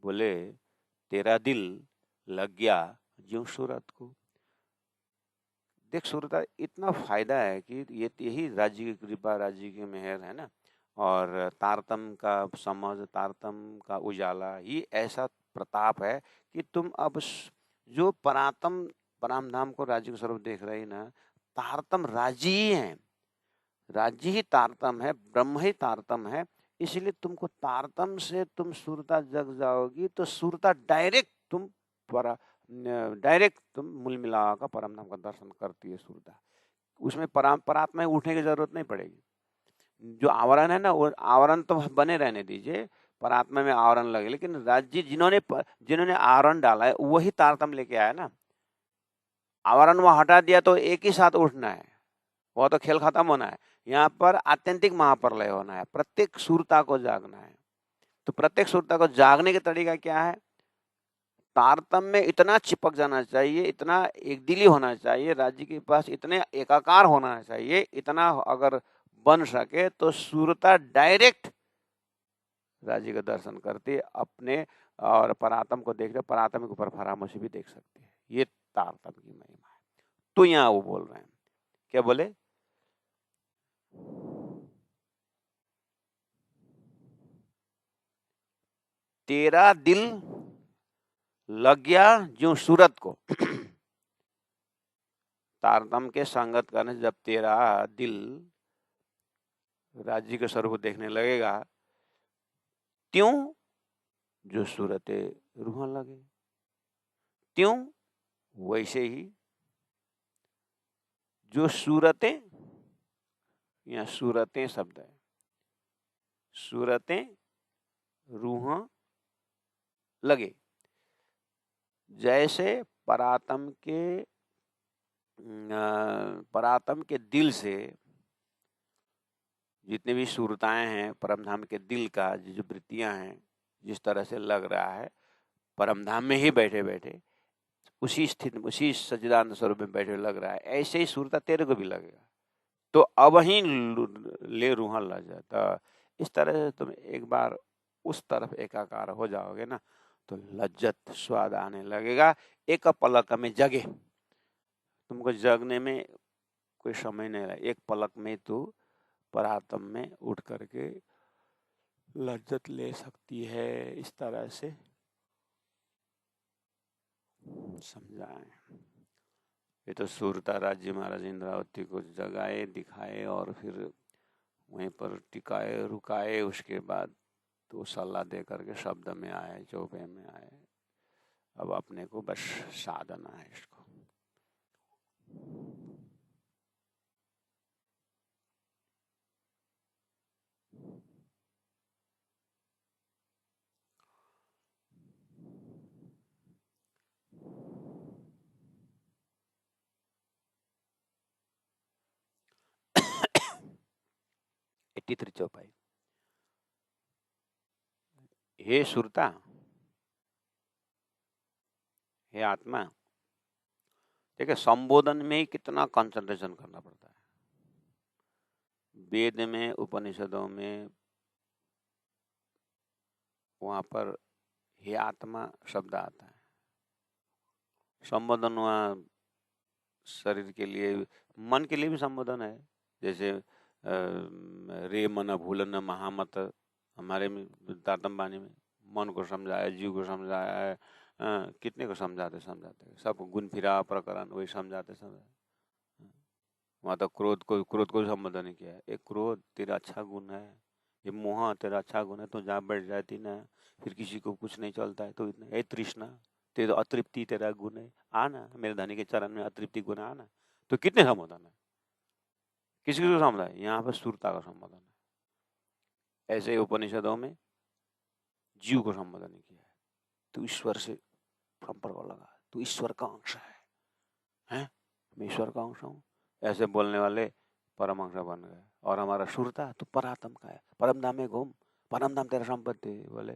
Speaker 1: बोले तेरा दिल लग गया ज्यों सूरत को। देख सुरता इतना फायदा है कि यही राज्य की कृपा, राज्य की मेहर है ना। और तारतम का समझ, तारतम का उजाला ही ऐसा प्रताप है कि तुम अब जो परातम परमधाम को राज्य के स्वरूप देख रहे ना, तारतम राज्य ही है, राज्य ही तारतम है, ब्रह्म ही तारतम है। इसलिए तुमको तारतम से तुम सुरता जग जाओगी तो सुरता डायरेक्ट तुम मूल मिला का परम नाम का दर्शन करती है सुरता। उसमें परात्मा उठने की जरूरत नहीं पड़ेगी। जो आवरण है ना, वो आवरण तो बने रहने दीजिए, परात्मा में आवरण लगे, लेकिन राज्य जिन्होंने आवरण डाला है वही तारतम लेके आया ना। आवरण वो हटा दिया तो एक ही साथ उठना है, वो तो खेल खत्म होना है। यहाँ पर आत्यंतिक महाप्रलय होना है, प्रत्येक सुरता को जागना है। तो प्रत्येक सुरता को जागने का तरीका क्या है? तारतम्य में इतना चिपक जाना चाहिए, इतना एक दिली होना चाहिए, राज्य के पास इतने एकाकार होना चाहिए, इतना अगर बन सके तो सुरता डायरेक्ट राज्य का दर्शन करती है अपने, और परातम को देख रहे, परातम के ऊपर फरामोशी भी देख सकती है। ये तारतम की महिमा है। तो यहाँ वो बोल रहे हैं, क्या बोले? तेरा दिल लग गया ज्यों सूरत को। तारतम के संगत करने जब तेरा दिल राज्य के स्वरूप देखने लगेगा, त्यों जो सूरते रूह लगे, त्यों वैसे ही जो सूरतें, या सूरतें शब्द है, सूरतें रूह लगे। जैसे परातम के दिल से जितने भी सूरताएं हैं, परमधाम के दिल का जो वृत्तियां हैं, जिस तरह से लग रहा है परमधाम में ही बैठे बैठे उसी स्थिति, उसी सच्चिदानंद स्वरूप में बैठे लग रहा है, ऐसे ही सूरता तेरे को भी लगेगा। तो अब ही ले रूहा लग जाता। इस तरह से तुम एक बार उस तरफ एकाकार हो जाओगे ना, तो लज्जत स्वाद आने लगेगा। एक पलक में जगे, तुमको जगने में कोई समय नहीं रहा, एक पलक में तू परातम में उठ करके लज्जत ले सकती है। इस तरह से समझाएं। ये तो सूरता राज्य महाराज इंद्रावती को जगाए, दिखाए और फिर वहीं पर टिकाए, रुकाए। उसके बाद तो सलाह दे करके शब्द में आए, चौपे में आए। अब अपने को बस साधना है इसको। 83 चौपाई। हे सुरता, हे आत्मा, देखिए संबोधन में ही कितना कंसंट्रेशन करना पड़ता है। वेद में, उपनिषदों में, वहां पर हे आत्मा शब्द आता है। संबोधन वहाँ शरीर के लिए, मन के लिए भी संबोधन है। जैसे रे मन भूलन महामत, हमारे तातम बानी में मन को समझाया, जीव को समझाया है, कितने को समझाते सब गुण फिरा प्रकरण वही समझाते वहाँ तो क्रोध को संबोधन नहीं किया है। एक क्रोध तेरा अच्छा गुण है, ये मोह तेरा अच्छा गुण है, तो जहाँ बैठ जाती ना फिर किसी को कुछ नहीं चलता है, तो इतना ए तृष्णा तेरा अतृप्ति तेरा गुण है, आना मेरे धनी के चरण में अतृप्ति गुण आना। तो कितने संबोधन है, किसी को समझा है, यहाँ पर सुरता का संबोधन है। ऐसे उपनिषदों में जीव को संबोधन नहीं किया है। तू ईश्वर से संपर्क लगा, तू ईश्वर का अंश है, मैं ईश्वर का अंश हूँ, ऐसे बोलने वाले परम अंश बन गए। और हमारा सुरता तू परात्म का है, परम धाम में घूम, परम धाम तेरा संपत्ति बोले।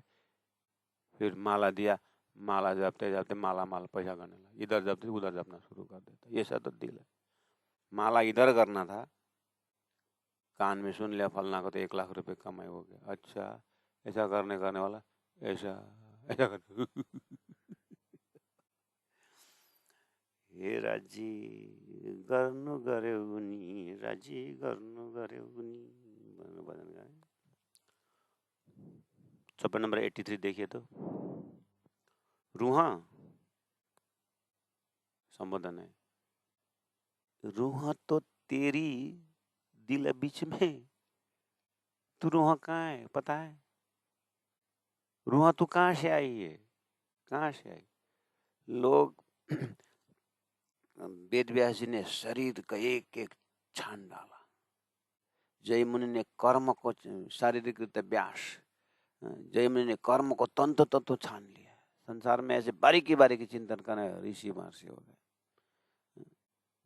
Speaker 1: फिर माला दिया, माला जपते जपते माला पैसा करने लगा, इधर जपते उधर जपना शुरू कर देता। ये सब तो दिल है। माला इधर करना था, कान में सुन लिया फलना को तो 1 लाख रुपए कमाई हो गया। अच्छा, ऐसा करने वाला ऐसा कर हे राजी गर्नु गर्यो उनी, राजी गर्नु गर्यो उनी, भजन गाए। चौपाई नंबर 83 देखिए तो रूहा संबोधन है। रूहा तो तेरी दिल बीच में, तू रूहा कहाँ है पता है? रूहा तू कहाँ से आई है, कहाँ से आई? लोग वेद व्यास जी ने शरीर का एक एक छान डाला, जय मुनि ने कर्म को शारीरिक व्यास, जय मुनि ने कर्म को तंत्र तत्व छान लिया। संसार में ऐसे बारीकी बारीकी चिंतन करने ऋषि महर्षि हो गए।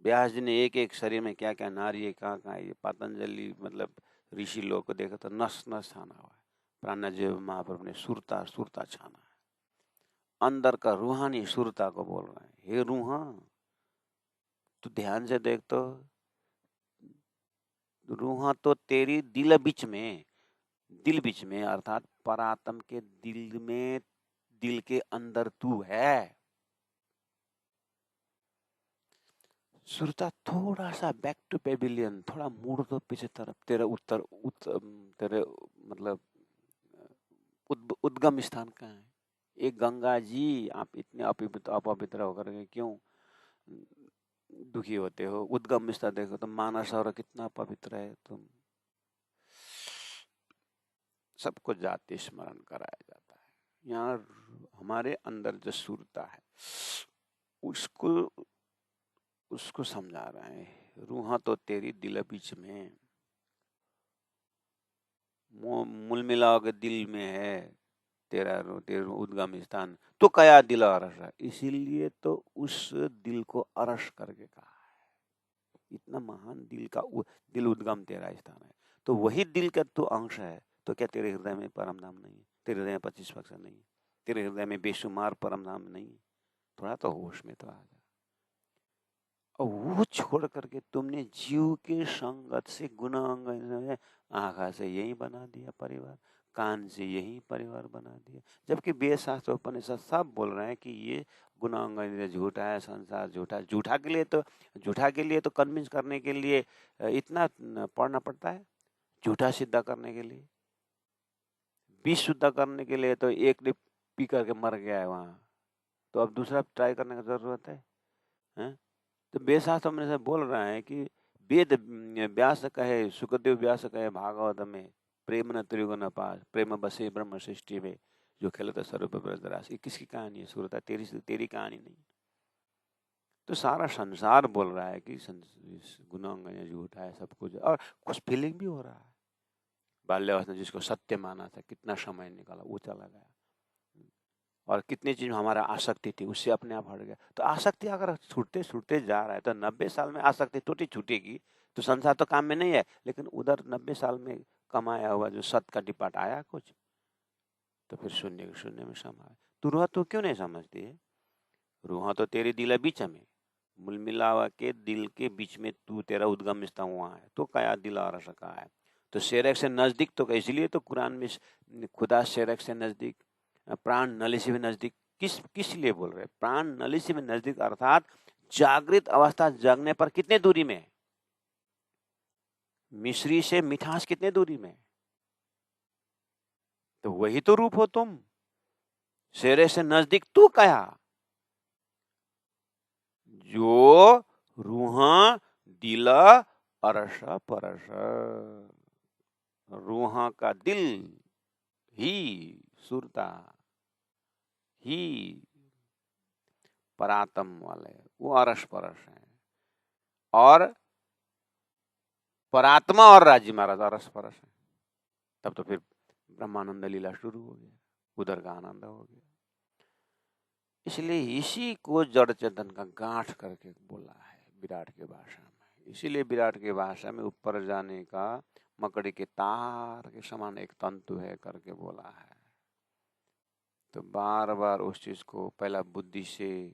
Speaker 1: व्यास जी ने एक एक शरीर में क्या क्या नारी है, कहाँ कहाँ है, पतंजलि मतलब ऋषि लोग को देखा तो नस नस छाना हुआ है। प्राणजीव महाप्रभु ने सुरता सुरता छाना है, अंदर का रूहानी सुरता को बोल रहे हैं। हे रूहा, तू ध्यान से देख तो, रूहा तो तेरी दिल बीच में, दिल बीच में अर्थात परात्म के दिल में, दिल के अंदर तू है। सुरता थोड़ा सा बैक टू पेविलियन, थोड़ा मुड़ तो पीछे तरफ, तेरा तेरे मतलब उद्गम स्थान कहाँ है? एक गंगा जी, आप इतने अपवित्र होकर के क्यों दुखी होते हो? उद्गम स्थान देखो तो मानस और कितना पवित्र है। तुम सबको जाति स्मरण कराया जाता है। यहाँ हमारे अंदर जो सुरता है उसको समझा रहे हैं। रूहा तो तेरी दिल बीच में, मूल मिलाओ के दिल में है तेरा उद्गम स्थान, तो कया दिल अरस है, इसीलिए तो उस दिल को अरस करके कहा है। इतना महान दिल का दिल उद्गम तेरा स्थान है, तो वही दिल का तो अंश है। तो क्या तेरे हृदय में परम धाम नहीं है? तेरे हृदय में 25 पक्ष नहीं है? तेरे हृदय में बेशुमार परम धाम नहीं है? थोड़ा तो होश में तो आ जा। और वो छोड़ करके तुमने जीव के संगत से गुना अंग, आँखा से यही बना दिया परिवार, कान से यही परिवार बना दिया। जबकि वेद शास्त्र उपनिषद सब बोल रहे हैं कि ये गुना अंग झूठा है, संसार झूठा है। झूठा के लिए तो कन्विंस करने के लिए इतना पढ़ना पड़ता है। झूठा सिद्ध करने के लिए, विष शुद्ध करने के लिए तो एक ने पी करके मर गया है वहाँ, तो अब दूसरा ट्राई करने की जरूरत है, हैं? तो वेद शास्त्र में से बोल रहे हैं कि वेद व्यास कहे, सुखदेव व्यास कहे भागवत में, प्रेम न त्रिगुण पास, प्रेम बसे ब्रह्म सृष्टि में, जो खेलता स्वरूप ब्रजरास। ये किसकी कहानी है? सुरता तेरी कहानी नहीं। तो सारा संसार बोल रहा है कि गुनांग झूठा है सब कुछ, और कुछ फीलिंग भी हो रहा है। बाल्यावस्था जिसको सत्य माना था, कितना समय निकाला, वो चला गया। और कितनी चीज हमारा आसक्ति थी, उससे अपने आप हट गया। तो आसक्ति अगर छूटते छूटते जा रहा है, तो 90 साल में आसक्ति टूटी छूटेगी, तो संसार तो काम में नहीं है। लेकिन उधर 90 साल में कमाया हुआ जो सत का डिपाट आया कुछ, तो फिर शून्य में समाया। तू रूह तो क्यों नहीं समझती है? रूह तो तेरे दिल बीच में मूल मिलावा के दिल के बीच में तू तेरा उद्गम स्थान हुआ है, तो कया दिल और सका है। तो शेरक से नजदीक, तो इसलिए तो कुरान में खुदा शेरक से नजदीक, प्राण नली से भी नजदीक किस लिए बोल रहे? प्राण नली से भी नजदीक अर्थात जागृत अवस्था जगने पर कितने दूरी में? मिश्री से मिठास कितने दूरी में? तो वही तो रूप हो तुम। शेरे से नजदीक तू कया, जो रूह दिल अरस परस। रूह का दिल ही सुरता ही परात्म वाले, वो अरस परस है। और परात्मा और राजी महाराज अरस परस है। तब तो फिर ब्रह्मानंद लीला शुरू हो गया, उधर का आनंद हो गया। इसलिए इसी को जड़ चेतन का गांठ करके बोला है विराट के भाषा में। इसीलिए विराट के भाषा में ऊपर जाने का मकड़ी के तार के समान एक तंतु है करके बोला है। तो बार बार उस चीज को पहला बुद्धि से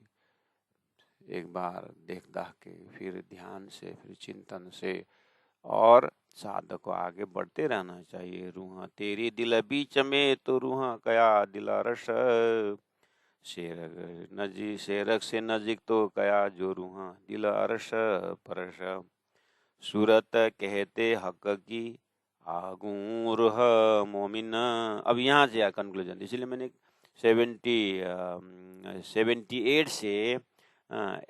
Speaker 1: एक बार देख दाख के, फिर ध्यान से, फिर चिंतन से, और साधक को आगे बढ़ते रहना चाहिए। रूह तेरी दिल बीच में, तो रूह कया दिला रस। शेरक से नजीक तो कया जो रूह दिल अरस परस। सूरत कहते हक की आगू रूह मोमिन। अब यहाँ से कंक्लूजन, इसलिए मैंने 78 से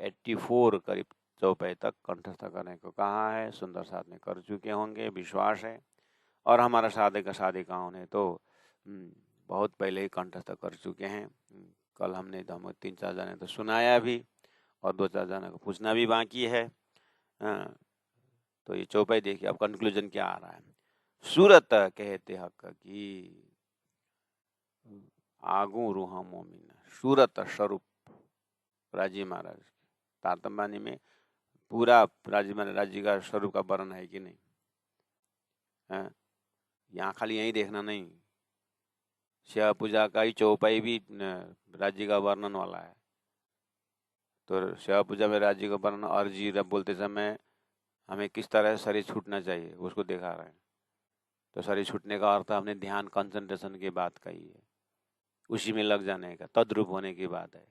Speaker 1: 84 करीब चौपाई तक कंठस्थ करने को कहा है। सुंदर साथ में कर चुके होंगे, विश्वास है। और हमारा साधक साधिकाओं ने तो बहुत पहले ही कंठस्थ कर चुके हैं। कल हमने हम 3-4 जने तो सुनाया भी, और 2-4 जने को पूछना भी बाकी है। तो ये चौपाई देखिए, अब कंक्लूजन क्या आ रहा है। सूरत कहते हक की आगू रूह मोमिन। सूरत स्वरूप राजी महाराज तारतम्बानी में पूरा राजी महाराज जी का स्वरूप का वर्णन है कि नहीं? यहाँ खाली यही देखना नहीं, शिव पूजा का ही चौपाई भी राज्य का वर्णन वाला है। तो शिव पूजा में राज्य का वर्णन अर्जी बोलते समय हमें किस तरह शरीर छूटना चाहिए उसको दिखा रहे हैं। तो शरीर छूटने का अर्थ हमने ध्यान कंसंट्रेशन की बात कही है, उसी में लग जाने का, तद्रूप होने की बात है।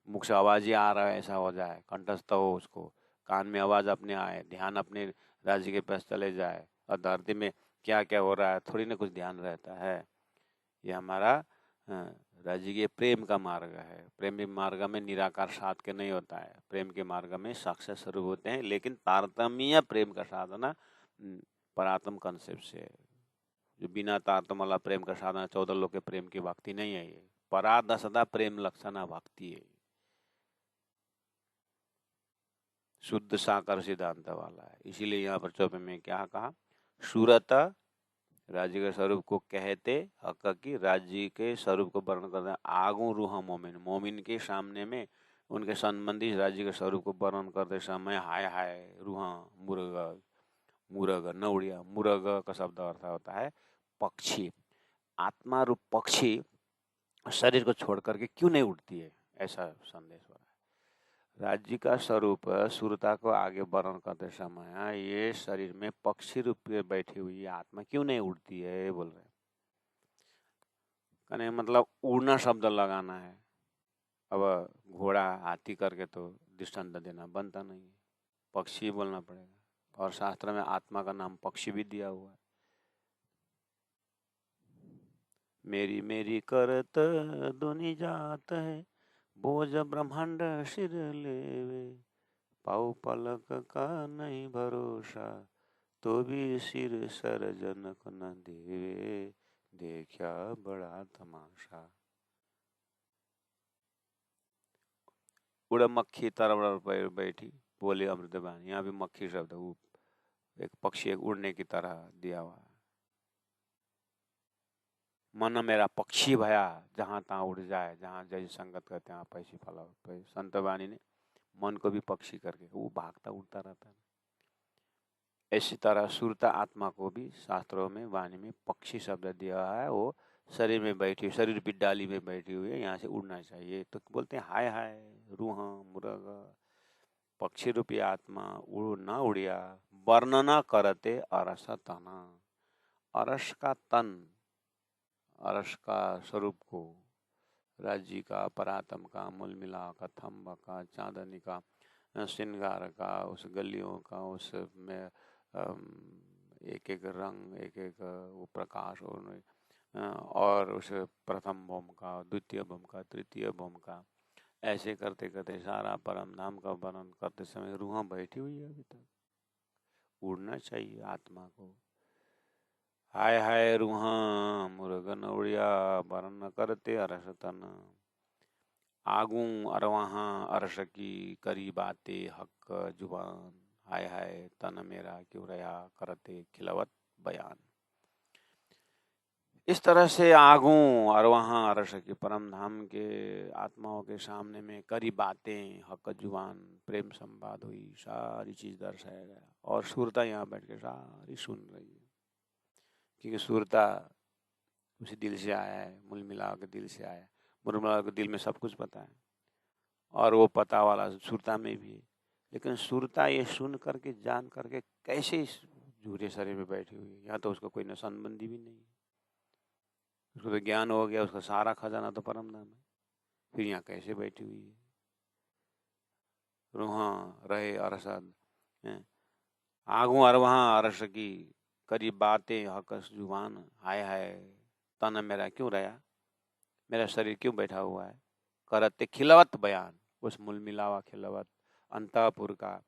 Speaker 1: मुख से आवाज ही आ रहा है ऐसा हो जाए, कंठस्थ हो उसको, कान में आवाज अपने आए, ध्यान अपने राज्य के पास चले जाए, और धरती में क्या क्या हो रहा है थोड़ी ना कुछ ध्यान रहता है। ये हमारा राज्य के प्रेम का मार्ग है। प्रेम के मार्ग में निराकार साध के नहीं होता है, प्रेम के मार्ग में साक्षात स्वरूप होते हैं। लेकिन तारतम्य प्रेम का साधना परात्म कंसेप्ट से है। जो बिना तारतम्य वाला प्रेम का साधना 14 लोग के प्रेम की भक्ति नहीं है। ये परादसदा प्रेम लक्षणा भक्ति है, शुद्ध साकार सिद्धांत वाला है। इसीलिए यहाँ पर चौपे में क्या कहा, सूरत राज्य के स्वरूप को कहते हक की, राज्य के स्वरूप को वर्णन करते हैं। आगू रूह मोमिन, मोमिन के सामने में उनके संबंधी राज्य के स्वरूप को वर्णन करते समय हाय हाय रूह मुरग, मुरग न उड़िया। मुरग का शब्द अर्थ होता है पक्षी। आत्मा रूप पक्षी शरीर को छोड़ करके क्यों नहीं उड़ती है, ऐसा संदेश हो रहा है। राज्य का स्वरूप सुरता को आगे वर्णन करते समय ये शरीर में पक्षी रूप में बैठी हुई आत्मा क्यों नहीं उड़ती है बोल रहे। कहने मतलब उड़ना शब्द लगाना है। अब घोड़ा हाथी करके तो दृष्टांत देना बनता नहीं है, पक्षी बोलना पड़ेगा। और शास्त्र में आत्मा का नाम पक्षी भी दिया हुआ है। मेरी मेरी करत दुनि जात है, बोझ ब्रह्मांड सिर लेवे। पाऊ पलक का नहीं भरोसा, तो भी सिर सरजन को न देवे। देखा बड़ा तमाशा। उड़ मक्खी तरफ बैठी बोले अमृतबानी। यहाँ भी मक्खी शब्द एक पक्षी, एक उड़ने की तरह दिया हुआ है। मन मेरा पक्षी भया, जहाँ तहाँ उड़ जाए, जहाँ जैसी संगत करते हैं पैसी फला। संत वाणी ने मन को भी पक्षी करके वो भागता उड़ता रहता है। इसी तरह सुरता आत्मा को भी शास्त्रों में वाणी में पक्षी शब्द दिया है। वो शरीर में बैठी, शरीर की डाली में बैठी हुई है, यहाँ से उड़ना चाहिए। तो बोलते हैं हाय हाय रूह मुरग पक्षी रूपी आत्मा उड़ न उड़िया, वर्णना करते अरस तना। अरस का तन, अरस का स्वरूप को, राज्य का, परातम का, मूल मिला का, थम्ब का, चांदनी का, श्रृंगार का, उस गलियों का, उस में एक एक रंग, एक एक वो प्रकाश, और उस प्रथम भौम का, द्वितीय भौम का, तृतीय भौम का, ऐसे करते करते सारा परम धाम का वर्णन करते समय रूह बैठी हुई है। अभी तक उड़ना चाहिए आत्मा को। हाय हाय रूह मुर्गन उड़िया, वर्ण करते अरस तन। आगू अरवहा अरस की करी बाते हक जुबान, हाय हाय तन मेरा क्यों रया, करते खिलवत बयान। इस तरह से आगू और वहाँ अरस की परम धाम के आत्माओं के सामने में करी बातें हक जुबान, प्रेम संवाद हुई, सारी चीज दर्शाया गया। और सुरता यहाँ बैठ के सारी सुन रही है, क्योंकि सुरता उसी दिल से आया है, मूल मिला के दिल से आया है। मूल मिला के दिल में सब कुछ पता है, और वो पता वाला सुरता में भी है। लेकिन सुरता ये सुन करके, जान करके कैसे इस झूठे शरीर में बैठी हुई है। यहाँ तो उसका कोई संबंधी भी नहीं है। उसको तो ज्ञान हो गया, उसका सारा खजाना तो परम धाम है, फिर यहाँ कैसे बैठी हुई है। रूहा रहे अरसद, आगू अरवहा अरस की करी बातें हकस जुबान, हाय हाय तन मेरा क्यों रहा, मेरा शरीर क्यों बैठा हुआ है। करते खिलवत बयान, उस मूल मिलावा खिलवत अंतपुर का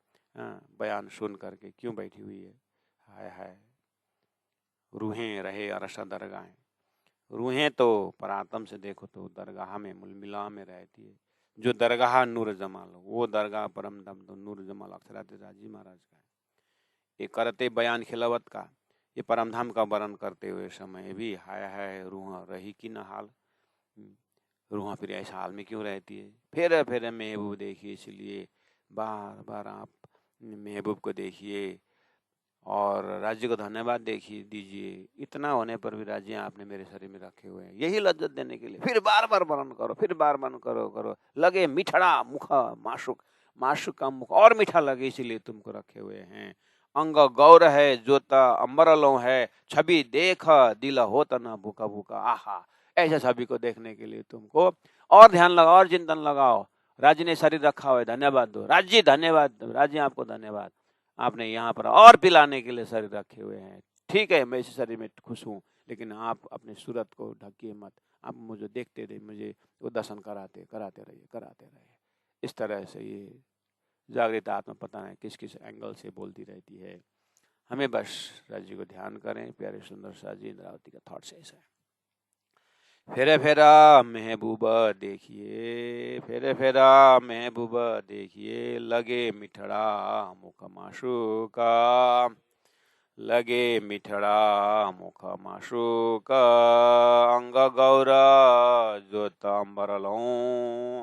Speaker 1: बयान सुन करके क्यों बैठी हुई है। हाय हाय रूहें रहे अरसा दरगाहें, रूहें तो परातम से देखो तो दरगाह में मूल मिला में रहती है। जो दरगाह नूर जमाल, वो दरगाह परम दम तो नूर जमाल अक्षराधिराज जी महाराज का है। ये करते बयान खिलवत का, ये परमधाम का वर्णन करते हुए समय भी हाय हाय रूह रही कि न हाल। रूह फिर ऐसे हाल में क्यों रहती है। फिर महबूब देखिए, इसलिए बार बार आप महबूब को देखिए और राज्य को धन्यवाद देखिए दीजिए। इतना होने पर भी राज्य आपने मेरे शरीर में रखे हुए हैं, यही लज्जत देने के लिए। फिर बार बार वर्णन करो, फिर बार बार करो लगे मिठड़ा मुख माशुक, माशुक का मुख और मीठा लगे, इसीलिए तुमको रखे हुए हैं। अंग गौर है जोता अम्बरलों है, छवि देख दिल होता न भूखा भूखा। आहा, ऐसे छवि को देखने के लिए तुमको और ध्यान लगाओ और चिंतन लगाओ। राज्य ने शरीर रखा हुआ है, धन्यवाद दो राज्य, धन्यवाद राज्य, आपको धन्यवाद, आपने यहाँ पर और पिलाने के लिए शरीर रखे हुए हैं। ठीक है, मैं इस शरीर में खुश हूँ, लेकिन आप अपने सूरत को ढकिए मत, आप मुझे देखते रहिए, मुझे वो दर्शन कराते रहिए। इस तरह से ये जागृत आत्मा पता नहीं किस किस एंगल से बोलती रहती है। हमें बस राज्य को ध्यान करें। प्यारे सुंदर सा जी इंद्रावती का थॉट्स ऐसा है। फेरे फेरा महबूबा देखिए, फेरे फेरा महबूबा देखिए, लगे मिठड़ा मुख माशूका, लगे मिठड़ा मुख माशूका। अंग गौरा जोतांबरलों,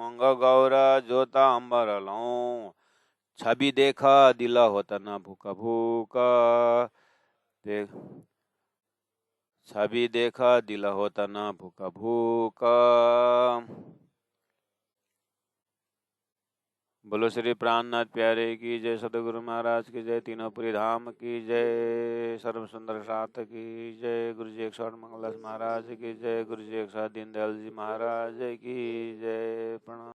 Speaker 1: अंग गौरा जोतांबरलों, छवि देखा दिल होता न भूखा भूखा। देख छवि देखा दिल होता न भूखा भूखा। बोलो श्री प्राणनाथ प्यारे की जय, सदगुरु महाराज की जय, तीनों पुरी धाम की जय, सर्व सुंदर साथ की जय, गुरु जी 108 मंगलदास महाराज की जय, गुरु जी 107 दीनदयाल जी महाराज की जय। प्रणाम।